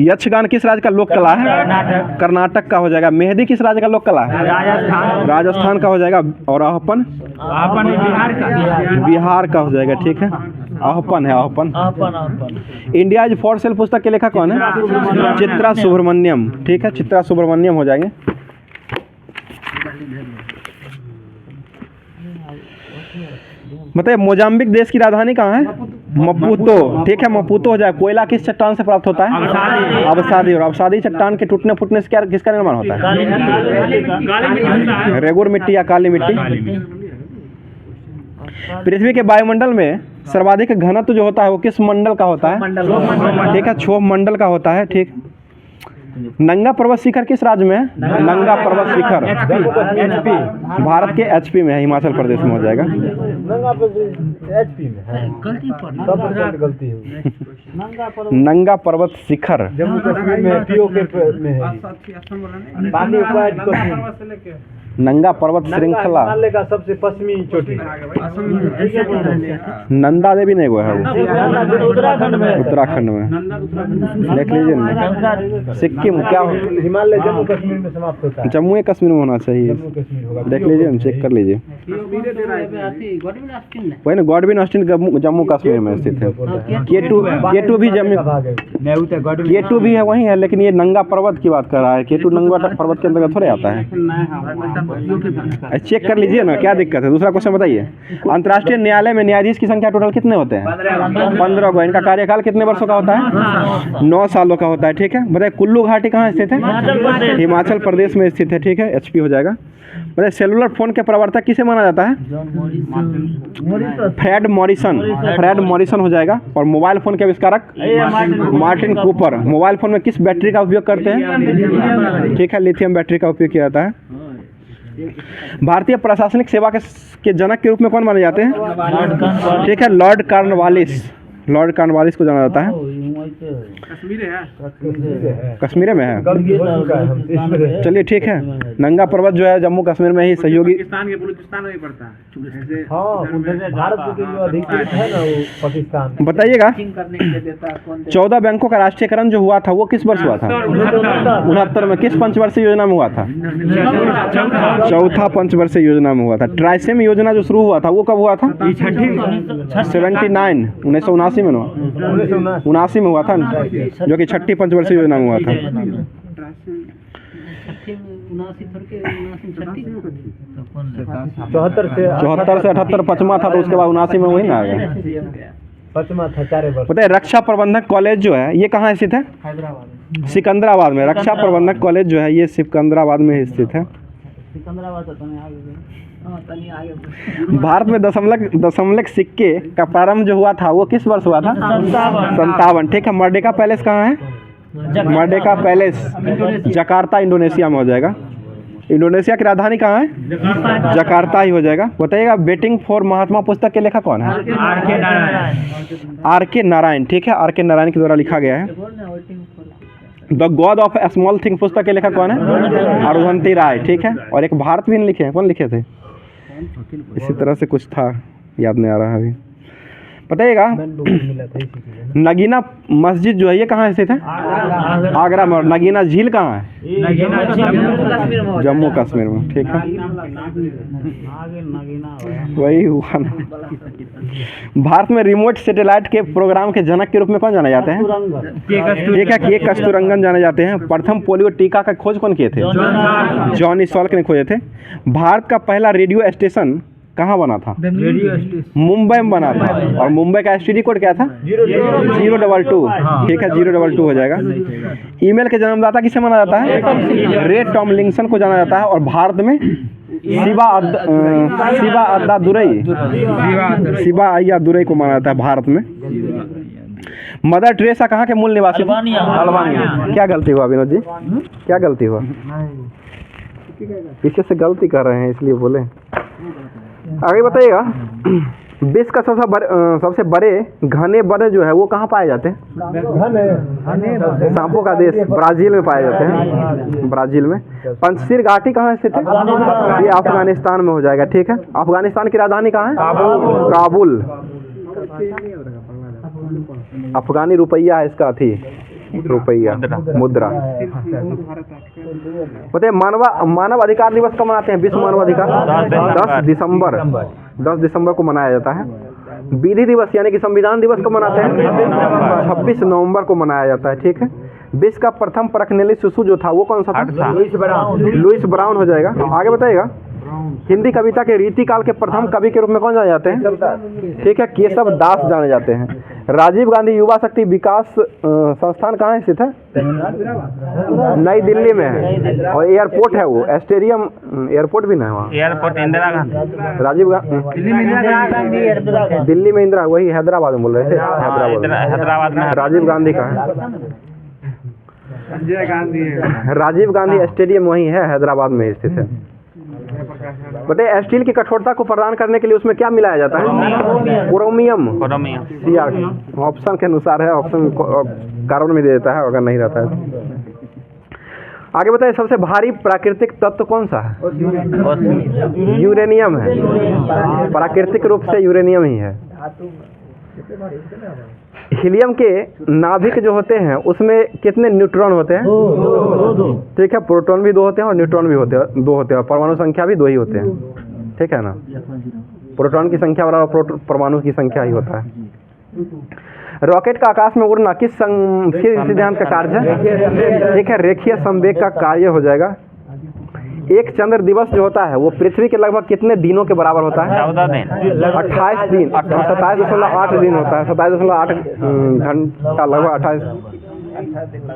यक्षगान किस राज्य का लोक कला है? कर्नाटक का हो जाएगा। मेहंदी किस राज्य का लोक कला है? राजस्थान का हो जाएगा। और आहपन बिहार का हो जाएगा, ठीक है। आहपन है, आहपन। इंडिया इज फॉर सेल पुस्तक के लेखक कौन है? चित्रा सुब्रमण्यम, ठीक है, चित्रा सुब्रमण्यम हो जाएंगे। बताइए मोजाम्बिक देश की राजधानी कहाँ है? मपूतो, ठीक है, मपूतो हो जाए। कोयला किस चट्टान से प्राप्त होता है? अवसादी। और अवसादी चट्टान के टूटने फूटने से क्या किसका निर्माण होता है? रेगुर मिट्टी या काली मिट्टी। पृथ्वी के वायुमंडल में सर्वाधिक घनत्व जो होता है वो किस मंडल का होता है? ठीक है, क्षोभ मंडल का होता है, ठीक। नंगा पर्वत शिखर किस राज्य में है? नंगा पर्वत शिखर भारत के HP में है, हिमाचल प्रदेश में हो जाएगा। नंगा पर्वत शिखर जम्मू कश्मीर में POK में है। नंगा पर्वत श्रृंखला हिमालय का सबसे पश्चिमी चोटी नंदा देवी नहीं वो है वो उत्तराखंड में देख लीजिए ना। सिक्किम क्या हिमालय जम्मू कश्मीर में समाप्त होता है। जम्मू कश्मीर में होना चाहिए, जम्मू कश्मीर होगा। देख लीजिए ना, चेक कर लीजिए। वही ना गॉडविन ऑस्टिन जम्मू कश्मीर में स्थित है। K2 भी जम्मू, K2 भी है वही है, लेकिन ये नंगा पर्वत की बात कर रहा है। K2 नंगा पर्वत के अंतर्गत थोड़े आता है। चेक कर लीजिए ना, क्या दिक्कत है। दूसरा क्वेश्चन बताइए अंतर्राष्ट्रीय न्यायालय में न्यायाधीश की संख्या टोटल कितने होते हैं? 15 को। इनका कार्यकाल कितने वर्षों का होता है? 9 सालों का होता है, ठीक है। बताइए कुल्लू घाटी कहाँ स्थित है? हिमाचल प्रदेश में स्थित है, ठीक है, HP हो जाएगा। बताइए सेलुलर फोन के प्रवर्तक किसे माना जाता है? फ्रेड मॉरिसन हो जाएगा। और मोबाइल फोन के आविष्कारक मार्टिन कूपर। मोबाइल फोन में किस बैटरी का उपयोग करते हैं? ठीक है, लिथियम बैटरी का उपयोग किया जाता है। भारतीय प्रशासनिक सेवा के जनक के रूप में कौन माने जाते हैं? ठीक है, लॉर्ड कॉर्नवालिस को जाना जाता है। कश्मीर में है। चलिए ठीक है, नंगा पर्वत जो है जम्मू कश्मीर में ही सहयोगी बताइएगा। 14 बैंकों का राष्ट्रीयकरण जो हुआ था वो किस वर्ष हुआ था? 69 में। किस पंचवर्षीय योजना में हुआ था? चौथा पंचवर्षीय योजना में हुआ था। ट्राइसेम योजना जो शुरू हुआ था वो कब हुआ था? 1979 में 79 में हुआ था, जो कि छठी पंचवर्षीय योजना में हुआ था। 74 से 78 पचमा था, तो उसके बाद 79 में वही ना आ गया। पचमा था 4 वर्ष। बताइए रक्षा प्रबंधक कॉलेज जो है ये कहाँ स्थित है? सिकंदराबाद में। रक्षा प्रबंधक कॉलेज जो है ये सिकंदराबाद में स्थित है। भारत में दशमलक सिक्के का प्रारंभ जो हुआ था वो किस वर्ष हुआ था? 57। ठीक है, मर्डेका पैलेस कहाँ है? मर्डेका पैलेस जकार्ता इंडोनेशिया में हो जाएगा। इंडोनेशिया की राजधानी कहाँ है? जकार्ता ही हो जाएगा। बताइएगा बेटिंग फॉर महात्मा पुस्तक के लेखक कौन है? आर के नारायण। ठीक है, आर के नारायण के द्वारा लिखा गया है। The God of small thing पुस्तक के लेखक कौन है? अरुंधति राय। ठीक है, और एक भारत भी लिखे हैं, कौन लिखे थे? इसी तरह से कुछ था, याद नहीं आ रहा अभी। बताइएगा नगीना मस्जिद जो है ये कहाँ स्थित है? आगरा में। और नगीना झील कहाँ है? जम्मू कश्मीर में। ठीक है, वही हुआ ना। भारत में रिमोट सैटेलाइट के प्रोग्राम के जनक के रूप में कौन जाने जाते हैं? ठीक है, के कस्तूरंगन जाने जाते हैं। प्रथम पोलियो टीका का खोज कौन किए थे? जॉनी सॉल्क ने खोजे थे। भारत का पहला रेडियो स्टेशन कहाँ बना था? मुंबई में बना था। और मुंबई का एसटीडी कोड क्या था? 022। ठीक है, 022 हो जाएगा। ईमेल के जन्मदाता किसे माना जाता है? रे टॉमलिंसन को जाना जाता है। और भारत में शिवा अद्दा दुरई को माना जाता है भारत में। मदर टेरेसा कहाँ के मूल निवासी? अल्बानिया। क्या गलती हुआ विनोद जी? क्या गलती हुआ? पीछे से गलती कर रहे हैं इसलिए बोले। आगे बताइएगा विश्व का सबसे बड़े घने वन जो है वो कहाँ पाए जाते हैं? सांपों का देश ब्राजील में पाए जाते हैं, ब्राजील में। पंचशील घाटी कहाँ स्थित है? ये अफगानिस्तान में हो जाएगा। ठीक है, अफगानिस्तान की राजधानी कहाँ है? काबुल। अफगानी रुपया है इसका, थी रुपया मुद्रा। बताइए मानव अधिकार दिवस कब मनाते हैं? विश्व मानव अधिकार 10 दिसंबर को मनाया जाता है। विधि दिवस यानी कि संविधान दिवस कब मनाते हैं? 26 नवंबर को मनाया जाता है। ठीक है, विश्व का प्रथम परखनेली शिशु जो था वो कौन सा था? लुइस ब्राउन हो जाएगा। आगे बताइएगा हिंदी कविता के रीतिकाल के प्रथम कवि के रूप में कौन जाने जाते हैं? ठीक है, केशव दास जाने जाते हैं। राजीव गांधी युवा शक्ति विकास संस्थान कहाँ स्थित है? नई दिल्ली में है। और एयरपोर्ट है वो, स्टेडियम एयरपोर्ट भी ना है वहाँ। एयरपोर्ट इंदिरा गांधी, राजीव गांधी दिल्ली में, इंदिरा वही हैदराबाद में बोल रहे थे। हैदराबाद में राजीव गांधी का है। राजीव गांधी स्टेडियम वही है, हैदराबाद में स्थित है। बताइए स्टील की कठोरता को प्रदान करने के लिए उसमें क्या मिलाया जाता है? क्रोमियम। ऑप्शन के अनुसार है, ऑप्शन कार्बन में दे देता है अगर नहीं रहता है। आगे बताइए सबसे भारी प्राकृतिक तत्व कौन सा है? यूरेनियम है। प्राकृतिक रूप से यूरेनियम ही है। हीलियम के नाभिक जो होते हैं उसमें कितने न्यूट्रॉन होते हैं? ठीक है, प्रोटॉन भी 2 होते हैं और न्यूट्रॉन भी 2 होते हैं। परमाणु संख्या भी 2 ही होते हैं। ठीक है ना, प्रोटॉन की संख्या बराबर परमाणु की संख्या ही होता है। रॉकेट का आकाश में उड़ना किस सिद्धांत का कार्य है? ठीक है, रेखीय संवेग का कार्य हो जाएगा। एक चंद्र दिवस जो होता है वो पृथ्वी के लगभग कितने दिनों के बराबर होता है? 14 दिन, 28 दिन, 27.8 दिन होता है। 27.8 घंटा लगभग 28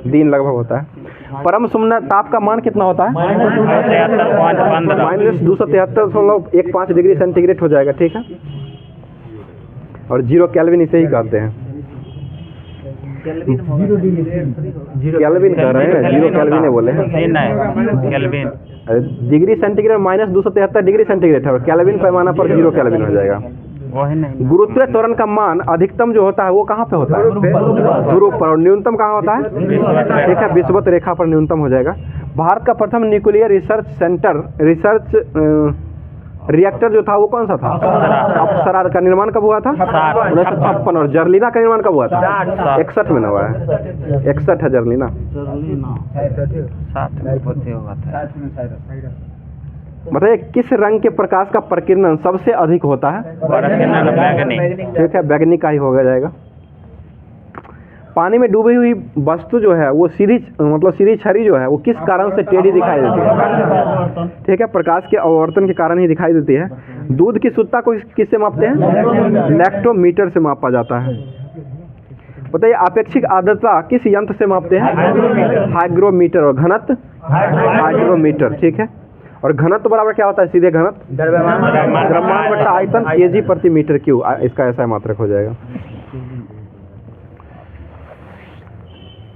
दिन लगभग होता है। परम शून्य ताप का मान कितना होता है? -273.15 डिग्री सेंटीग्रेड हो जाएगा। ठीक है, और 0 केल्विन इसे ही कहते हैं। केल्विन कह रहे हैं, 0 केल्विन बोले हैं। डिग्री सेंटीग्रेड -273 डिग्री सेंटीग्रेड है और केल्विन पैमाना पर 0 केल्विन हो जाएगा। गुरुत्वीय त्वरण का मान अधिकतम जो होता है वो कहाँ पे होता है? ध्रुव पर। और न्यूनतम कहाँ होता है? ठीक है, विषुवत रेखा पर न्यूनतम हो जाएगा। भारत का प्रथम न्यूक्लियर रिसर्च सेंटर रिएक्टर जो था वो कौन सा था? अप्सरा का निर्माण कब हुआ था? 1956। और जर्लिना का निर्माण कब हुआ था? 61 में हुआ है। 61 है जर्लिना। बताइए किस रंग के प्रकाश का प्रकीर्णन सबसे अधिक होता है? ठीक है, बैगनी का ही हो जाएगा। पानी में डूबी हुई वस्तु जो है वो सीधी छड़ी जो है वो किस कारण से टेढ़ी दिखाई देती है? ठीक है, प्रकाश के अववर्तन के कारण ही दिखाई देती है। दूध की शुद्धता को किससे मापते हैं? लैक्टोमीटर से मापा जाता है। बताइए अपेक्षिक आर्द्रता किस यंत्र से मापते हैं? हाइग्रोमीटर। और घनत्व? हाइग्रोमीटर। ठीक है, और घनत्व बराबर क्या होता है? सीधे घनत्व द्रव्यमान बटा आयतन kg प्रति मीटर क्यूब। इसका ऐसा मात्रक हो जाएगा।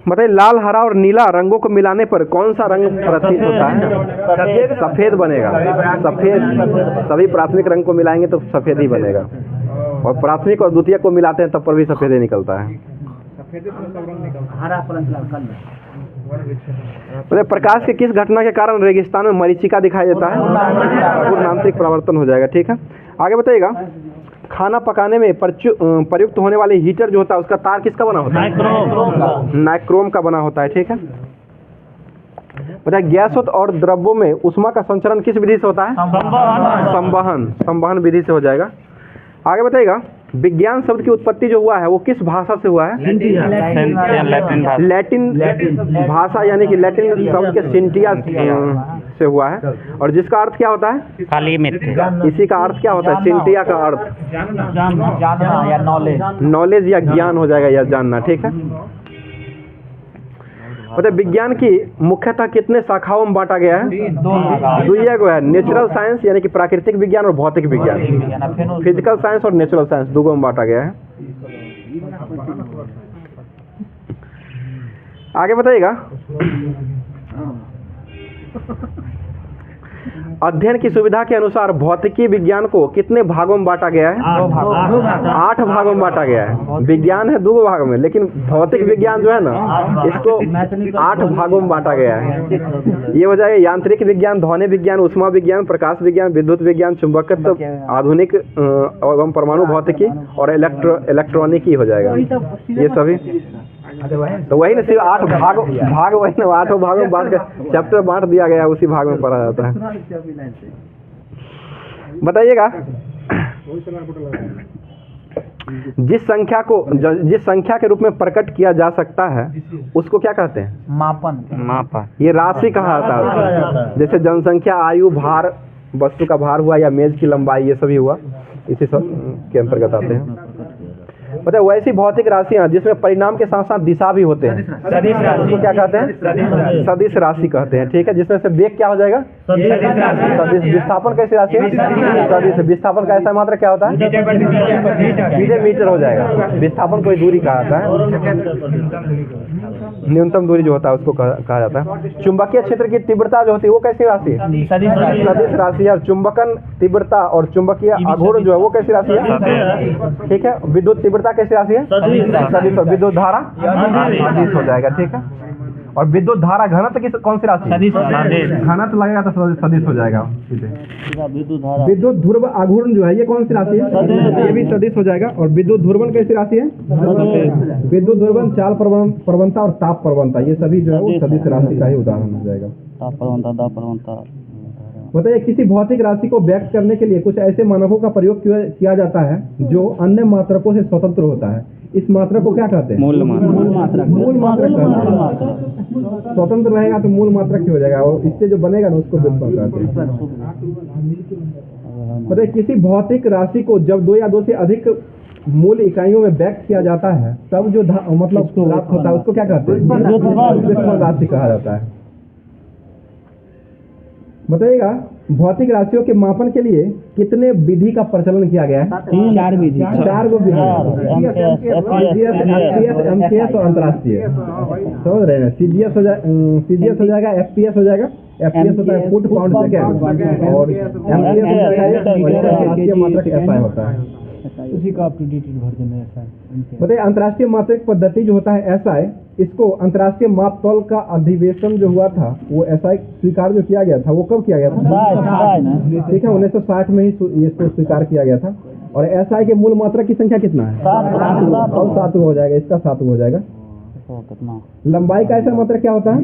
बताइए लाल, हरा और नीला रंगों को मिलाने पर कौन सा रंग प्रतीत होता है? सफ़ेद बनेगा। सफ़ेद, सभी प्राथमिक रंग को मिलाएंगे तो सफ़ेद ही बनेगा, और प्राथमिक और द्वितीयक को मिलाते हैं तब पर भी सफ़ेद ही निकलता है। मतलब प्रकाश के किस घटना के कारण रेगिस्तान में मरीचिका दिखाई देता है? पूर्णांतरिक परावर्तन हो जाएगा। ठीक है, आगे बताइएगा। खाना पकाने में प्रयुक्त होने वाले हीटर जो होता है उसका तार किसका बना होता है? नाइक्रोम का बना होता है। ठीक है, बताइए गैस और द्रव्यों में ऊष्मा का संचरण किस विधि से होता है? संवहन विधि से हो जाएगा। आगे बताइएगा, विज्ञान शब्द की उत्पत्ति जो हुआ है वो किस भाषा से हुआ है? लैटिन भाषा, यानी कि लैटिन शब्द के सिंटिया से हुआ है, और जिसका अर्थ क्या होता है? काली मिट्टी। इसी का अर्थ क्या होता है? सिंटिया का अर्थ जानना या नॉलेज या ज्ञान हो जाएगा, या जानना। ठीक है, मतलब विज्ञान की मुख्यतः कितने शाखाओं में बांटा गया है? दो है, नेचुरल साइंस यानी कि प्राकृतिक विज्ञान और भौतिक विज्ञान। फिजिकल साइंस और नेचुरल साइंस दो में बांटा गया है। आगे बताइएगा, अध्ययन की सुविधा के अनुसार भौतिकी विज्ञान को कितने भागों में बांटा गया है? 8 भागों में बांटा गया है। विज्ञान है 2 भागों में, लेकिन भौतिक विज्ञान जो है ना, इसको 8 भागों में बांटा गया है। ये हो जाएगा यांत्रिक विज्ञान, ध्वनि विज्ञान, ऊष्मा विज्ञान, प्रकाश विज्ञान, विद्युत विज्ञान, चुंबकत्व, आधुनिक एवं परमाणु भौतिकी और इलेक्ट्रॉनिकी हो जाएगा ये सभी। तो वही ना, सिर्फ 8 भाग वही ना, 8 भागों में बांट कर चैप्टर बांट दिया गया है, उसी भाग में पढ़ा जाता है। बताइएगा, जिस संख्या के रूप में प्रकट किया जा सकता है उसको क्या कहते हैं? मापन। ये राशि कहा जाता है। जैसे जनसंख्या, आयु, भार, वस्तु का भार हुआ, या मेज की लंबाई, ये सभी हुआ, इसी सब के अंतर्गत आते हैं। मतलब वैसी भौतिक राशियां जिसमें परिणाम के साथ साथ दिशा भी होते हैं, सदिश राशि को क्या कहते हैं? सदिश राशि कहते हैं। ठीक है, जिसमें से वेग क्या हो जाएगा? सदिश। विस्थापन कैसी राशि है? सदिश। विस्थापन का ऐसा मात्रा क्या होता है? सीधे मीटर हो जाएगा। विस्थापन कोई दूरी कहा जाता है, न्यूनतम दूरी जो होता है उसको कहा जाता है। चुंबकीय क्षेत्र की तीव्रता जो होती है वो कैसी राशि है? सदिश राशि है। और चुंबकन तीव्रता और चुंबकीय आघूर्ण जो है वो कैसी राशि है? ठीक है, विद्युत तीव्रता कैसी राशि है? सदिश। और विद्युत धारा सदिश हो जाएगा। ठीक है, और विद्युत धारा घनत्व की कौन सी राशि? घनत्व लगेगा तो सदिश हो जाएगा सीधे। विद्युत ध्रुव आघूर्ण जो है ये कौन सी राशि है? ये भी सदिश हो जाएगा। और विद्युत ध्रुवण कैसी राशि है? विद्युत ध्रुवण, चाल प्रवणता और ताप प्रवणता, ये सभी जो है वो सदिश राशि का ही उदाहरण हो जाएगा। बताइए, किसी भौतिक राशि को व्यक्त करने के लिए कुछ ऐसे मानकों का प्रयोग किया जाता है जो अन्य मात्रकों से स्वतंत्र होता है। इस मात्रक को क्या कहते हैं? मूल मात्रक। स्वतंत्र रहेगा तो मूल मात्रक ही हो जाएगा, और इससे जो बनेगा ना उसको व्युत्पन्न कहते हैं। बताइए, किसी भौतिक राशि को जब 2 या 2 से अधिक मूल इकाइयों में व्यक्त किया जाता है तब जो मतलब प्राप्त होता है उसको क्या कहते हैं? व्युत्पन्न राशि कहा जाता है। बताइएगा, भौतिक राशियों के मापन के लिए कितने विधि का प्रचलन किया गया है? 4 विधि। 4 गो विधि, एमसीएस और अंतर्राष्ट्रीय। समझ रहे हैं? सीजीएस हो जाएगा, एफपीएस हो जाएगा। एफपीएस होता है फुट पाउंड सेकेंड, और एमसीएस अंतर्राष्ट्रीय मात्रक एसआई होता है। उसी का अपडेटेड वर्जन है एसआई। बताइए, अंतर्राष्ट्रीय मात्रक पद्धति जो होता है एसआई, इसको अंतर्राष्ट्रीय मापतौल का अधिवेशन जो हुआ था वो एसआई स्वीकार जो किया गया था वो कब किया गया था? ठीक है, 1960 में ही इसको स्वीकार किया गया था। और एसआई के मूल मात्रक की संख्या कितना है? 7 हो जाएगा, इसका 7 हो जाएगा। लंबाई का ऐसा मात्रक क्या होता है?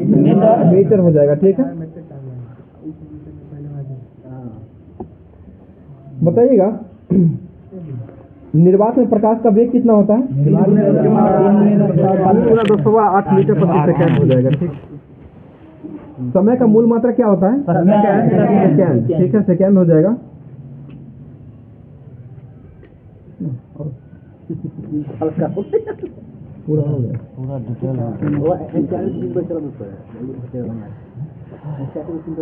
मीटर हो जाएगा। ठीक है, बताइएगा, निर्वात में प्रकाश का वेग कितना होता है? 8 मीटर प्रति सेकंड हो जाएगा। ठीक, समय का मूल मात्रा क्या होता है? सेकंड। ठीक है, सेकंड हो जाएगा। पूरा हो गया, पूरा डिटेल।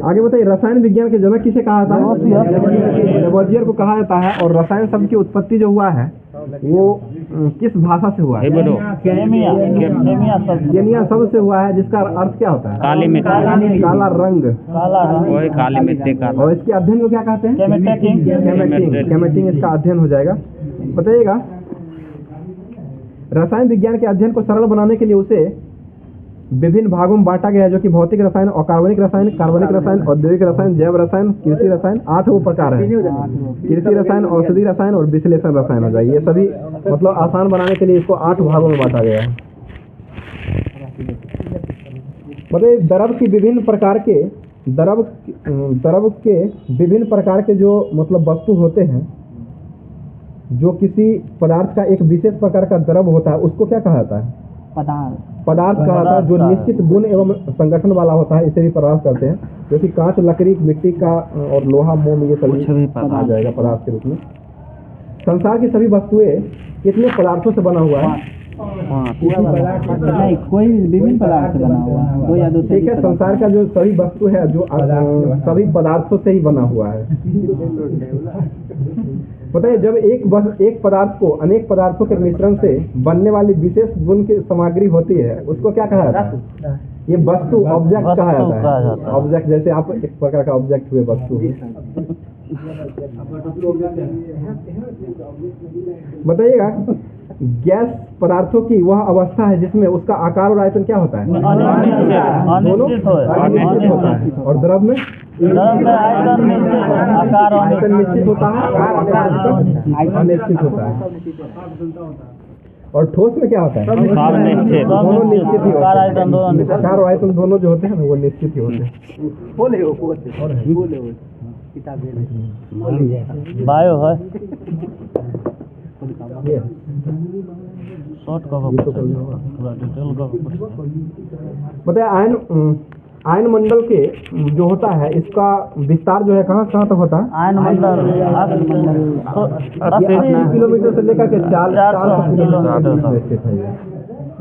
आगे बताइए, रसायन विज्ञान के जनक किसे कहा जाता है? लेवोजियर को कहा जाता है। और रसायन शब्द की उत्पत्ति जो हुआ है वो किस भाषा से हुआ है? केनिया शब्द से हुआ है, जिसका अर्थ क्या होता है? काली मिट्टी, काला रंग। वही काली मिट्टी का। और इसके अध्ययन को क्या कहते हैं? केमेटिंग इसका अध्ययन हो जाएगा। बताइएगा, रसायन विज्ञान के अध्ययन को सरल बनाने के लिए उसे विभिन्न भागों में बांटा गया है, जो कि भौतिक रसायन, अकार्बनिक रसायन, कार्बनिक रसायन, औद्योगिक रसायन, जैव रसायन, कृषि रसायन, 8 वो प्रकार है। कृषि रसायन, औषधि रसायन और विश्लेषण रसायन हो जाएगी। ये सभी मतलब आसान बनाने के लिए इसको 8 भागों में बांटा गया है। मतलब द्रव के विभिन्न प्रकार के जो मतलब वस्तु होते हैं, जो किसी पदार्थ का एक विशेष प्रकार का द्रव होता है, उसको क्या कहा जाता है? पदार्थ कहा जाता है। जो निश्चित गुण एवं संगठन वाला होता है, इसे भी पदार्थ करते हैं। जो कि कांच, लकड़ी, मिट्टी का और लोहा, मोम, ये सभी आ जाएगा पदार्थ के रूप में। संसार की सभी वस्तुएं कितने पदार्थों से बना हुआ है? नहीं, कोई विभिन्न पदार्थ से बना हुआ है, 2 या 2 से। ठीक है, संसार का जो सभी वस्तु है, जो सभी पदार्थों से ही बना हुआ है। बताइए, जब एक पदार्थ को अनेक पदार्थों के मिश्रण से बनने वाली विशेष गुण की सामग्री होती है, उसको क्या कहा जाता है? ये वस्तु, ऑब्जेक्ट कहा जाता है। ऑब्जेक्ट, जैसे आप एक प्रकार का ऑब्जेक्ट हुए, वस्तु। बताइएगा, गैस पदार्थों की वह अवस्था है जिसमें उसका आकार और आयतन क्या होता है? दोनों अनिश्चित होता है। और द्रव में आयतन निश्चित होता है, आकार अनिश्चित होता है। और ठोस में क्या होता है? दोनों निश्चित ही होते हैं। आकार और आयतन दोनों जो होते हैं ना, वो निश्चित ही होते हैं। बायो है बताइए, आयन मंडल के जो होता है, इसका विस्तार जो है कहाँ कहाँ तक होता है? आयन मंडल 80 किलोमीटर से लेकर के 400 किलोमीटर स्थित है ये।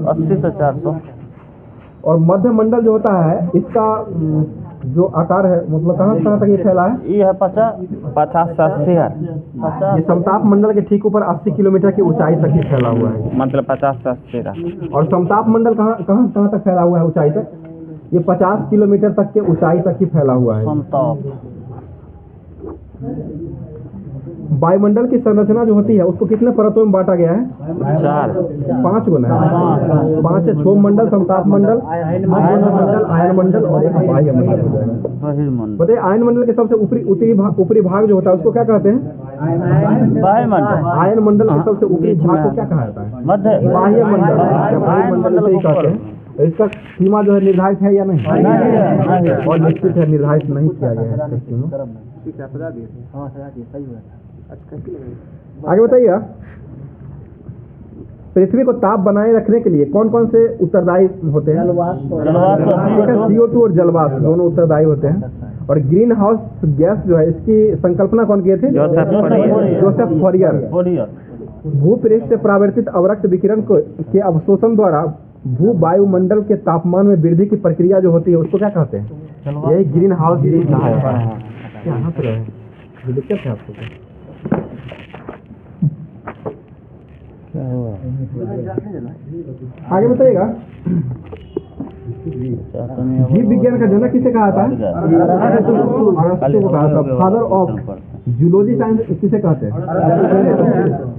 80 से 400। और मध्य मंडल जो होता है, इसका जो आकार है, मतलब कहाँ तक ये फैला है? ये है 50 से 80 है। ये समताप मंडल के ठीक ऊपर 80 किलोमीटर की ऊंचाई तक ही फैला हुआ है। मतलब 50 से 80 का। और समताप मंडल कहाँ तक फैला हुआ है ऊंचाई तक? ये 50 किलोमीटर तक के ऊंचाई तक ही फैला हुआ है। वायुमंडल की संरचना जो होती है, उसको कितने परतों में बांटा गया है? 5 गुना है। 5 से क्षोभ मंडल, समताप मंडल, मंडल, आयन मंडल और एक बाह्य मंडल हो जाएगा। बताइए, आयन मंडल के सबसे ऊपरी भाग जो होता है, उसको क्या कहते हैं? आयन मंडल के सबसे ऊपरी भाग को क्या कहा जाता है? बाह्य मंडल। बाह्य मंडल से ही कहते हैं। इसका सीमा जो है निर्धारित है या नहीं? और निश्चित है, निर्धारित नहीं किया गया है। आगे बताइएगा, पृथ्वी को ताप बनाए रखने के लिए कौन कौन से उत्तरदायी होते हैं? CO2 और जलवाष्प दोनों उत्तरदायी होते हैं। और ग्रीन हाउस गैस जो है, इसकी संकल्पना कौन किए थे? जोसेफ फॉरियर। भूपृष्ठ से परावर्तित अवरक्त विकिरण के अवशोषण द्वारा भू वायुमंडल के तापमान में वृद्धि की प्रक्रिया जो होती है, उसको क्या कहते हैं? यही ग्रीन हाउस कहा जाता है। क्या हंस रहे हैं? दिक्कत है आपको? आगे बताइएगा, जीव विज्ञान का जनक किसे कहा था? अरस्तु को कहा था। फादर ऑफ जूलॉजी साइंस किसे कहते हैं?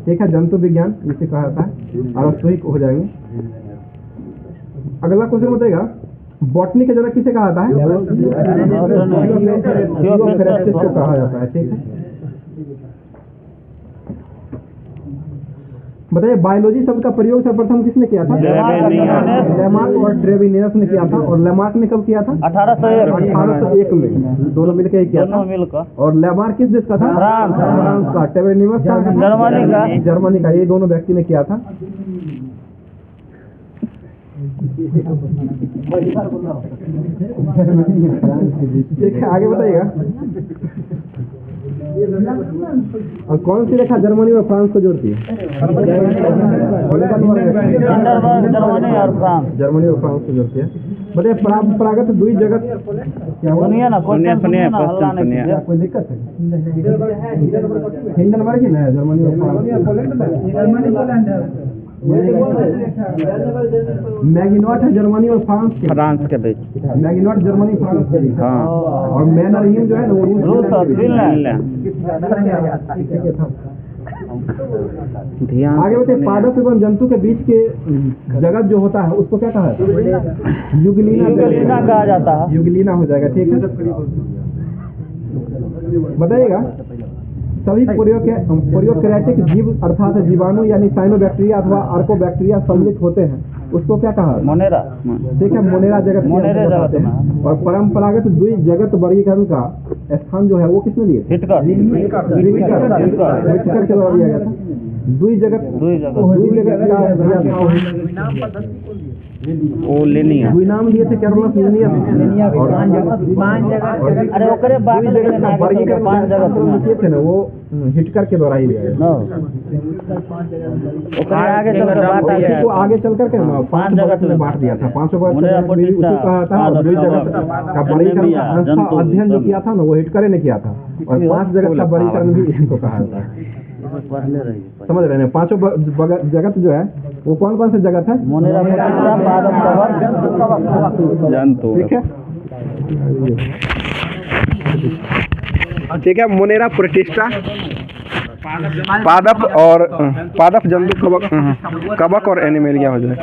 ठीक है, जंतु विज्ञान इसे कहा था। अरस्तु ही हो जाएंगे। अगला क्वेश्चन बताइएगा, बॉटनी के जनक किसे कहा जाता है? थियोफ्रेस्टिस को कहा जाता है। ठीक है, बताइए, बायोलॉजी शब्द का प्रयोग सर्वप्रथम किसने किया था? लेमार्क और ट्रेविनियस ने किया था। और लेमार्क ने कब किया था? 1801 में। दोनों मिलकर ही किया था। और लेमार्क किस देश का था? फ्रांस का। ट्रेविनियस जर्मनी का। ये दोनों व्यक्ति ने किया था। ठीक है, आगे बताइएगा, और कौन सी रेखा जर्मनी और फ्रांस को जोड़ती है? जर्मनी और फ्रांस को जोड़ती है। बताइए परंपरागत दुई जगत क्या हुआ? सुनिए ना, क्वेश्चन सुनिए, क्वेश्चन सुनिए। कोई दिक्कत है? हिंडनबर्ग ही ना, जर्मनी और मैगिनॉट है जर्मनी और फ्रांस के बीच। मैगिनॉट जर्मनी फ्रांस के बीच। हाँ। और मैनरहीम जो है ना वो रूस और फिनलैंड। ध्यान आगे बताइए पादप एवं जंतु के बीच के जगत जो होता है उसको क्या कहा जाता है? युगलीना कहा जाता है। युगलीना हो जाएगा, ठीक है। बताइएगा सभी प्रोकैरियोटिक जीव अर्थात जीवाणु यानी साइनोबैक्टीरिया अथवा आर्कोबैक्टीरिया सम्मिलित होते हैं उसको क्या कहा? मोनेरा। ठीक है, मोनेरा जगत मोनेरा जगत में। और परंपरागत द्वि जगत वर्गीकरण का स्थान जो है वो किसने लिए? हिटकर के द्वारा दिया गया था। द्वि जगत वो लेनिया दुई नाम लिए थे कैरोलस लिनियस और अरे ओकरे बाद वर्गीकरण 5 जगत किए थे ना वो हिटकर के द्वारा ही लिया गया। ओकरे आगे चल कर बात आ इसी गया को आगे चल करके ना 5 जगत में बांट दिया था। 5 उसी कहा था। और द्वि जगत का वर्गीकरण का संस्था अध्ययन जो किया था ना वो हिटकर ने किया था और 5 जगत का वर्गीकरण भी इनको कहा जाता है। समझ रहे हैं? 5 जगत जो है वो कौन कौन से जगत है? मोनेरा, पादप, कवक, जंतु। ठीक है, ठीक है। मोनेरा, प्रोटिस्टा, पादप जंतु, कवक और एनिमेलिया हो जाए।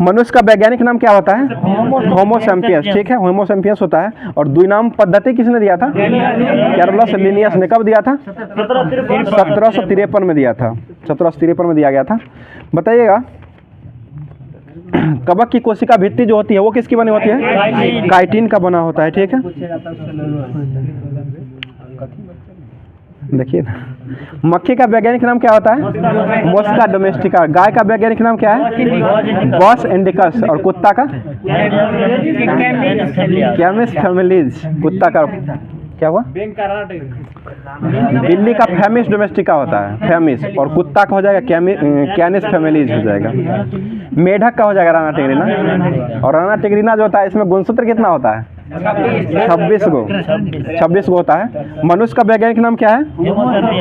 मनुष्य का वैज्ञानिक नाम क्या होता है? Homo sapiens. ठीक है, होमो सैपियंस होता है। और द्विनाम पद्धति किसने दिया था? कैरोलस लिनियस ने। कब दिया था? 1753 में दिया था। 1753 में दिया गया था। बताइएगा कवक की कोशिका भित्ति जो होती है वो किसकी बनी होती है? काइटिन का बना होता है। ठीक है, देखिए ना। मक्खी का वैज्ञानिक नाम क्या होता है? Mosca domestica. गाय का वैज्ञानिक नाम क्या है? Bos indicus. और कुत्ता का? कैमिस फैमिलीज। कुत्ता का क्या हुआ? बिल्ली का फैमिस डोमेस्टिका होता है, फैमिस। और कुत्ता का हो जाएगा कैनिस फैमिलीज हो जाएगा। मेढक का हो जाएगा राना टिग्रिना। और राना टिग्रिना जो होता है इसमें गुणसूत्र कितना होता है? 26 गो होता है। मनुष्य का वैज्ञानिक नाम क्या है?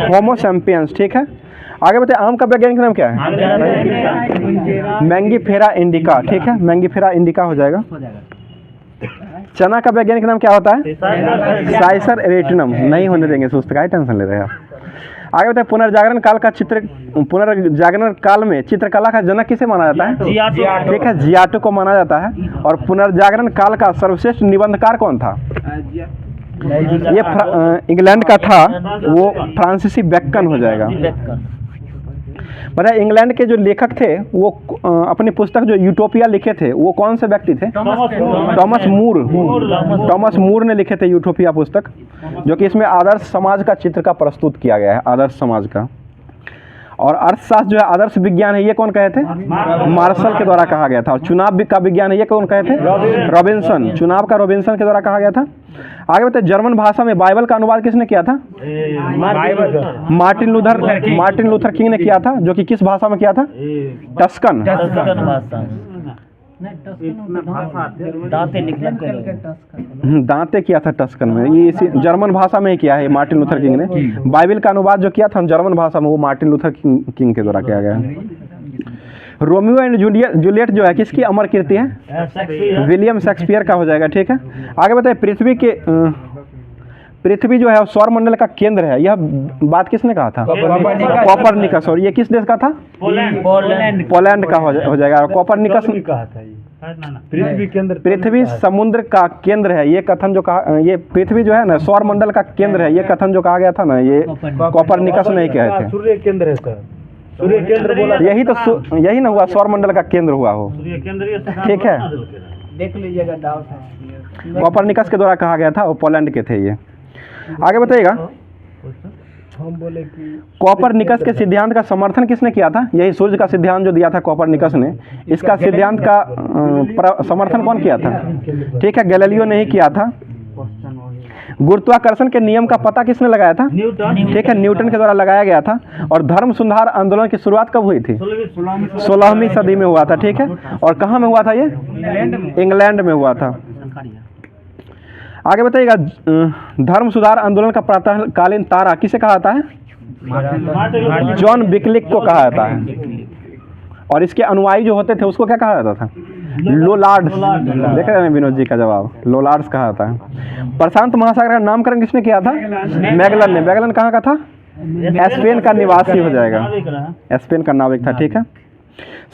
Homo sapiens. ठीक है, आगे बताइए आम का वैज्ञानिक नाम क्या है? Mangifera indica. ठीक है, मैंगीफेरा इंडिका हो जाएगा। चना का वैज्ञानिक नाम क्या होता है? साइसर एरेटिनम। नहीं होने देंगे सुस्त, का टेंशन ले रहे हैं आप। आगे बताइए पुनर्जागरण काल में चित्रकला का जनक किसे माना जाता है? ठीक है, जियाटो को माना जाता है। और पुनर्जागरण काल का सर्वश्रेष्ठ निबंधकार कौन था? ये इंग्लैंड का था, वो फ्रांसीसी बेकन हो जाएगा। बताइए इंग्लैंड के जो लेखक थे वो अपनी पुस्तक जो यूटोपिया लिखे थे वो कौन से व्यक्ति थे? टॉमस मूर ने लिखे थे यूटोपिया पुस्तक, जो कि इसमें आदर्श समाज का चित्र का प्रस्तुत किया गया है, आदर्श समाज का। और अर्थशास्त्र जो है आदर्श विज्ञान है, ये कौन कहे थे? मार्शल के द्वारा कहा गया था। और चुनाव का विज्ञान है, ये कौन कहे थे? रॉबिन्सन। चुनाव का रॉबिन्सन के द्वारा कहा गया था। आगे बताइए जर्मन भाषा में बाइबल का अनुवाद किसने किया था? मार्टिन लूथर किंग ने किया था, जो कि किस भाषा में किया था? टस्कन। दांते किया था टस्कन में, ये इसी जर्मन भाषा में ही किया है मार्टिन लूथर किंग ने। बाइबल का अनुवाद जो किया था जर्मन भाषा में वो मार्टिन लूथर किंग के द्वारा किया गया है। रोमियो एंड जूलियट जो है किसकी अमर कीर्ति है? विलियम शेक्सपियर का हो जाएगा। ठीक है, आगे बताइए पृथ्वी जो है सौर मंडल का केंद्र है, यह बात किसने कहा था? कोपरनिकस। और ये किस देश का था? पोलैंड का हो जाएगा। कोपरनिकस पृथ्वी समुद्र का केंद्र है, ये कथन जो कहा, ये पृथ्वी जो है ना सौर मंडल का केंद्र है, ये कथन जो कहा गया था ना, ये कोपरनिकस नहीं कहे थे। सूर्य केंद्र है सर, सूर्य केंद्र बोला, यही तो यही ना हुआ, सौर मंडल का केंद्र हुआ हो। ठीक है, देख लीजिएगा, डाउट है। कोपरनिकस के द्वारा कहा गया था, वो पोलैंड के थे। ये आगे बताइएगा हम बोले कि कोपरनिकस के सिद्धांत का समर्थन किसने किया था? यही सूर्य का सिद्धांत जो दिया था कोपरनिकस ने, इसका सिद्धांत का समर्थन कौन किया था? ठीक है, गैलीलियो ने ही किया था। गुरुत्वाकर्षण के नियम का पता किसने लगाया था? ठीक है, न्यूटन के द्वारा लगाया गया था। और धर्म सुधार आंदोलन की शुरुआत कब हुई थी? 16वीं सदी में हुआ था। ठीक है, और कहाँ में हुआ था ये? इंग्लैंड में हुआ था। आगे बताइएगा, धर्म सुधार आंदोलन का प्रातःकालीन तारा किसे कहा जाता है? जॉन विक्लिक को कहा जाता है। और इसके अनुयायी जो होते थे उसको क्या कहा जाता था? लोलार्ड्स। देख रहे हैं विनोद जी का जवाब, लोलार्ड्स कहा जाता है। प्रशांत महासागर का नामकरण किसने किया था? मैगलन ने। मैगलन कहाँ का था? स्पेन का निवासी हो जाएगा, स्पेन का नाविक था। ठीक है,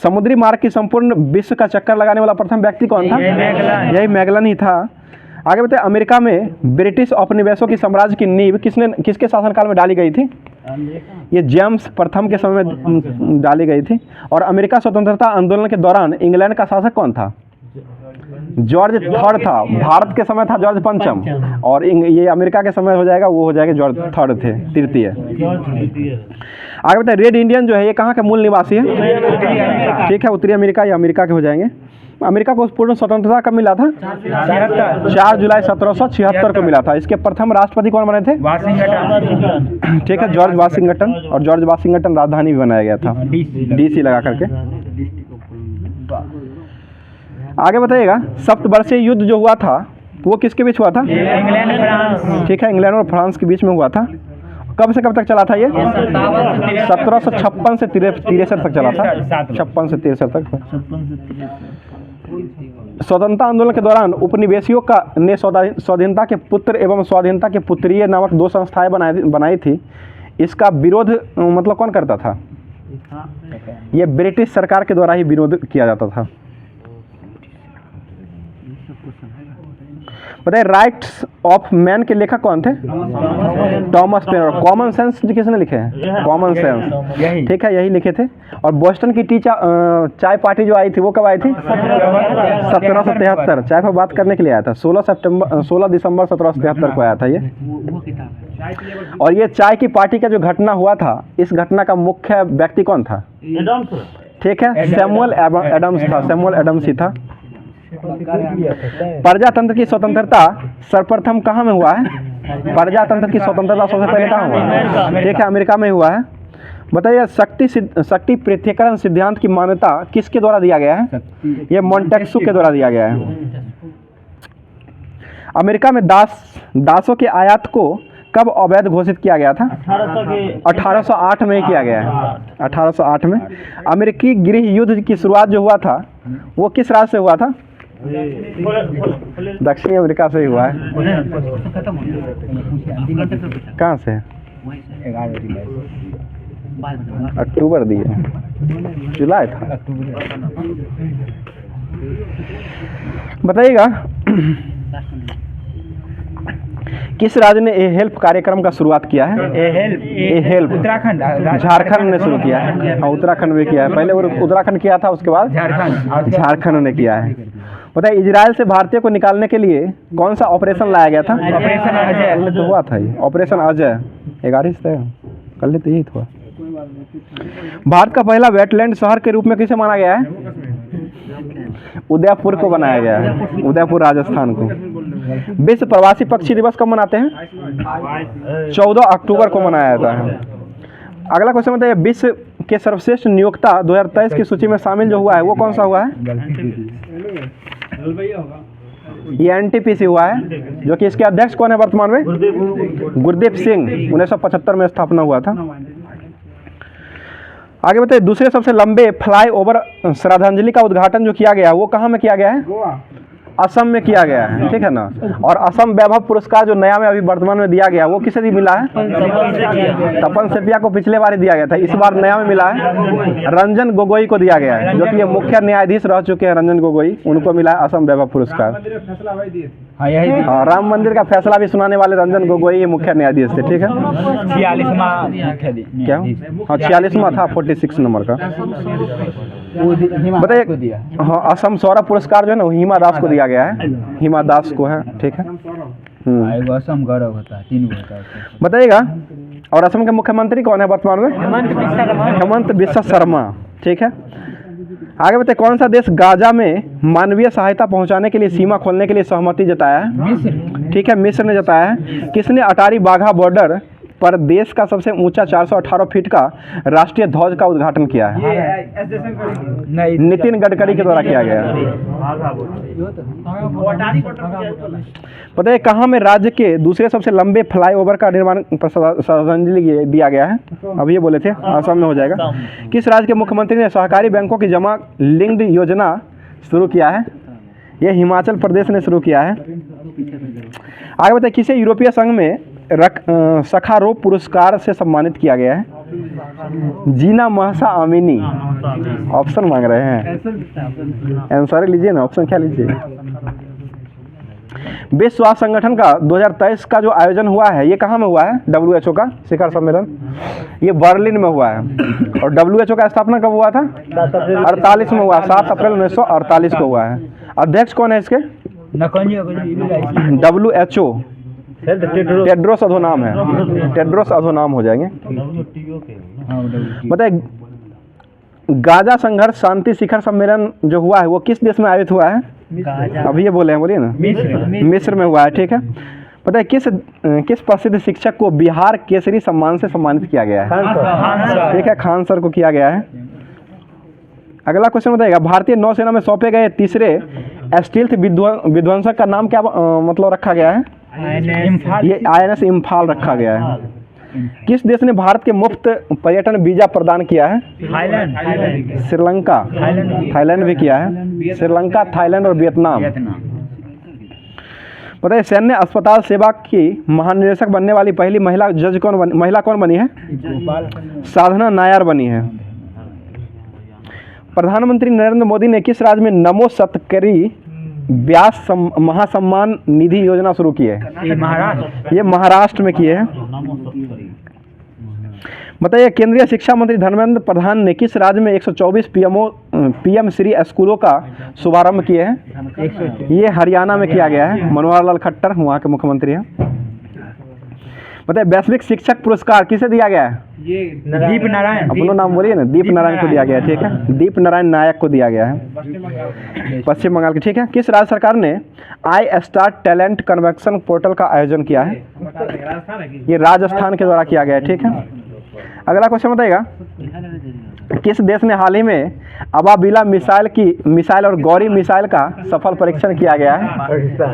समुद्री मार्ग की संपूर्ण विश्व का चक्कर लगाने वाला प्रथम व्यक्ति कौन था? यही मैगलन ही था। आगे बताइए, अमेरिका में ब्रिटिश औपनिवेशों की साम्राज्य की नींव किसके शासनकाल में डाली गई थी? ये जेम्स प्रथम के समय में डाली गई थी। और अमेरिका स्वतंत्रता आंदोलन के दौरान इंग्लैंड का शासक कौन था? जॉर्ज थर्ड था। भारत के समय था जॉर्ज पंचम, और ये अमेरिका के समय हो जाएगा, वो हो जाएगा जॉर्ज थर्ड थे, तृतीय। आगे बताइए, रेड इंडियन जो है ये कहाँ के मूल निवासी है? ठीक है, उत्तरी अमेरिका या अमेरिका के हो जाएंगे। अमेरिका को पूर्ण स्वतंत्रता कब मिला था? 4 जुलाई 1776 को मिला था। इसके प्रथम राष्ट्रपति कौन बने थे? वाशिंगटन। ठीक है, जॉर्ज वाशिंगटन। और जॉर्ज वाशिंगटन राजधानी भी बनाया गया था, DC लगा करके। आगे बताइएगा, सप्तवर्षीय युद्ध जो हुआ था वो किसके बीच हुआ था? England France. ठीक है, इंग्लैंड और फ्रांस के बीच में हुआ था। कब से कब तक चला था ये? 1756 से 63 तक चला था। 56 से 63 तक। स्वतंत्रता आंदोलन के दौरान उपनिवेशियों ने स्वाधीनता के पुत्र एवं स्वाधीनता के पुत्रीय नामक 2 संस्थाएं बनाई थी। इसका विरोध मतलब कौन करता था? ये ब्रिटिश सरकार के द्वारा ही विरोध किया जाता था। बताइए, राइट्स ऑफ मैन के लेखक कौन थे? Thomas Paine. और कॉमन सेंस किसने लिखे हैं? Common Sense. ठीक है, यही लिखे थे। और बोस्टन की चाय पार्टी जो आई थी वो कब आई थी? 1773। चाय पर बात करने के लिए आया था। 16 दिसंबर 1773 को आया था ये। और ये चाय की पार्टी का जो घटना हुआ था, इस घटना का मुख्य व्यक्ति कौन था? ठीक है, सैमुअल एडम्स था। सैमुअल एडम्स ही था। प्रजातंत्र की स्वतंत्रता सर्वप्रथम कहाँ में हुआ है? प्रजातंत्र की स्वतंत्रता सबसे पहले कहाँ हुआ है? ठीक है, अमेरिका में हुआ है। बताइए, शक्ति पृथक्करण सिद्धांत की मान्यता किसके द्वारा दिया गया है? ये मॉन्टेस्क्यू के द्वारा दिया गया है। अमेरिका में दासों के आयात को कब अवैध घोषित किया गया था? 1808 में किया गया है। 1808 में। अमेरिकी गृह युद्ध की शुरुआत जो हुआ था वो किस राज्य से हुआ था? दक्षिणी अमेरिका से ही हुआ है। कहाँ से? अक्टूबर दिए, जुलाई था। बताइएगा, किस राज्य ने ए हेल्प कार्यक्रम का शुरुआत किया है? ए हेल्प उत्तराखंड। झारखंड ने शुरू किया है। हाँ, उत्तराखंड में किया है। पहले वो उत्तराखंड किया था, उसके बाद झारखंड ने किया है। बताइए, इजराइल से भारतीय को निकालने के लिए कौन सा ऑपरेशन लाया गया था? ऑपरेशन अजय। तो हुआ था ये ऑपरेशन अजय। 11 से कल तो यही था। भारत का पहला वेटलैंड शहर के रूप में किसे माना गया है? उदयपुर को बनाया गया है, उदयपुर राजस्थान को। विश्व प्रवासी पक्षी दिवस कब मनाते हैं? 14 अक्टूबर को मनाया जाता है। अगला क्वेश्चन बताइए, विश्व के सर्वश्रेष्ठ नियोक्ता 2023 की सूची में शामिल जो हुआ है वो कौन सा हुआ है? ये NTPC हुआ है, जो कि इसके अध्यक्ष कौन है वर्तमान में? गुरदीप सिंह। 1975 में स्थापना हुआ था। आगे बताइए, दूसरे सबसे लंबे फ्लाई ओवर श्रद्धांजलि का उद्घाटन जो किया गया है वो कहाँ में किया गया है? असम में किया गया है। ठीक है ना। और असम वैभव पुरस्कार जो नया में अभी वर्तमान में दिया गया वो किसे मिला है? तपन सेपिया को पिछले बार ही दिया गया था, इस बार नया में मिला है रंजन गोगोई को दिया गया है, जो कि ये मुख्य न्यायाधीश रह चुके हैं रंजन गोगोई, उनको मिला है असम वैभव पुरस्कार। हाँ, राम मंदिर का फैसला भी सुनाने वाले रंजन गोगोई ये मुख्य न्यायाधीश थे। ठीक है, 46वां क्या? हाँ, 46वां था, 46 नंबर का। बताइए, हाँ, असम सौरभ पुरस्कार जो है ना वो हिमा दास को दिया गया है, हिमा दास को है। ठीक है, असम गौरव होता है, 3 होता है। बताइएगा, और असम के मुख्यमंत्री कौन है वर्तमान में? हेमंत बिस्वा शर्मा। ठीक है, आगे बताइए, कौन सा देश गाजा में मानवीय सहायता पहुंचाने के लिए सीमा खोलने के लिए सहमति जताया है? ठीक है, मिस्र ने जताया है। किसने अटारी वाघा बॉर्डर पर देश का सबसे ऊंचा 418 फीट का राष्ट्रीय ध्वज का उद्घाटन किया है? नितिन गडकरी के द्वारा किया गया है। पता है कहाँ में राज्य के दूसरे सबसे लंबे फ्लाईओवर का निर्माण पर श्रद्धांजलि दिया गया है? अभी ये बोले थे, असम में हो जाएगा। किस राज्य के मुख्यमंत्री ने सहकारी बैंकों की जमा लिंक्ड योजना शुरू किया है? यह हिमाचल प्रदेश ने शुरू किया है। आगे बताइए, किसे यूरोपीय संघ में सखारोव पुरस्कार से सम्मानित किया गया है? जीना महसा अमीनी। ऑप्शन मांग रहे हैं, आंसर लीजिए ना, ऑप्शन क्या लीजिए। विश्व स्वास्थ्य संगठन का 2023 का जो आयोजन हुआ है, ये कहाँ में हुआ है? WHO का शिखर सम्मेलन, ये बर्लिन में हुआ है। और WHO का स्थापना कब हुआ था? 48 में हुआ, 7 अप्रैल 1948 को हुआ है। अध्यक्ष कौन है इसके? WHO, टेड्रोस अधोनाम है, टेड्रोस अधोनाम हो जाएंगे। बताइए, गाजा संघर्ष शांति शिखर सम्मेलन जो हुआ है वो किस देश में आयोजित हुआ है? अभी ये बोले हैं, बोलिए ना। मिस्र में हुआ है, ठीक है। पता है किस प्रसिद्ध शिक्षक को बिहार केसरी सम्मान से सम्मानित किया गया है? ठीक है, खान सर को किया गया है। अगला क्वेश्चन बताइएगा, भारतीय नौसेना में सौंपे गए तीसरे स्टील्थ विध्वंसक का नाम क्या मतलब रखा गया है? ये INS इम्फाल रखा गया है। किस देश ने भारत के मुफ्त पर्यटन वीजा प्रदान किया है? श्रीलंका, थाईलैंड भी किया है। श्रीलंका, थाईलैंड और वियतनाम। पता है सैन्य अस्पताल सेवा की महानिदेशक बनने वाली पहली महिला जज महिला कौन बनी है? साधना नायर बनी है। प्रधानमंत्री नरेंद्र मोदी ने किस राज्य में नमो सतकरी व्यास महासम्मान निधि योजना शुरू की है? ये महाराष्ट्र में किए हैं। बताइए, केंद्रीय शिक्षा मंत्री धर्मेंद्र प्रधान ने किस राज्य में 124 PM श्री स्कूलों का शुभारंभ किए हैं? ये हरियाणा में किया गया है। मनोहर लाल खट्टर वहाँ के मुख्यमंत्री हैं। बताइए, वैश्विक शिक्षक पुरस्कार किसे दिया गया है? दीप नारायण, अपना नाम बोलिए ना। दीप नारायण को दिया गया है, ठीक है। दीप नारायण नायक को दिया गया है, पश्चिम बंगाल के, ठीक है। किस राज्य सरकार ने आई स्टार टैलेंट कन्वेंशन पोर्टल का आयोजन किया है? ये राजस्थान के द्वारा किया गया है, ठीक है। अगला क्वेश्चन बताइएगा, किस देश ने हाल ही में अबाबिला मिसाइल और गौरी मिसाइल का सफल परीक्षण किया गया है?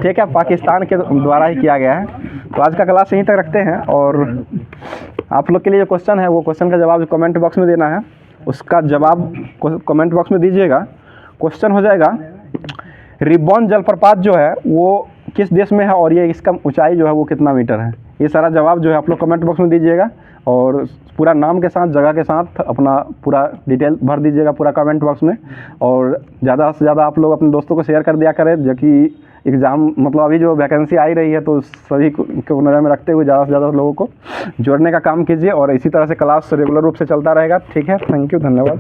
ठीक है, पाकिस्तान के द्वारा ही किया गया है। तो आज का क्लास यहीं तक रखते हैं, और आप लोग के लिए जो क्वेश्चन है वो क्वेश्चन का जवाब कमेंट बॉक्स में देना है, उसका जवाब कमेंट बॉक्स में दीजिएगा। क्वेश्चन हो जाएगा, रिबन जलप्रपात जो है वो किस देश में है और ये इसका ऊंचाई जो है वो कितना मीटर है? ये सारा जवाब जो है आप लोग कमेंट बॉक्स में दीजिएगा, और पूरा नाम के साथ, जगह के साथ अपना पूरा डिटेल भर दीजिएगा पूरा कमेंट बॉक्स में। और ज़्यादा से ज़्यादा आप लोग अपने दोस्तों को शेयर कर दिया करें, जो कि एग्ज़ाम मतलब अभी जो वैकेंसी आई रही है तो सभी को नज़र में रखते हुए ज़्यादा से ज़्यादा लोगों को जोड़ने का काम कीजिए, और इसी तरह से क्लास रेगुलर रूप से चलता रहेगा, ठीक है। थैंक यू, धन्यवाद।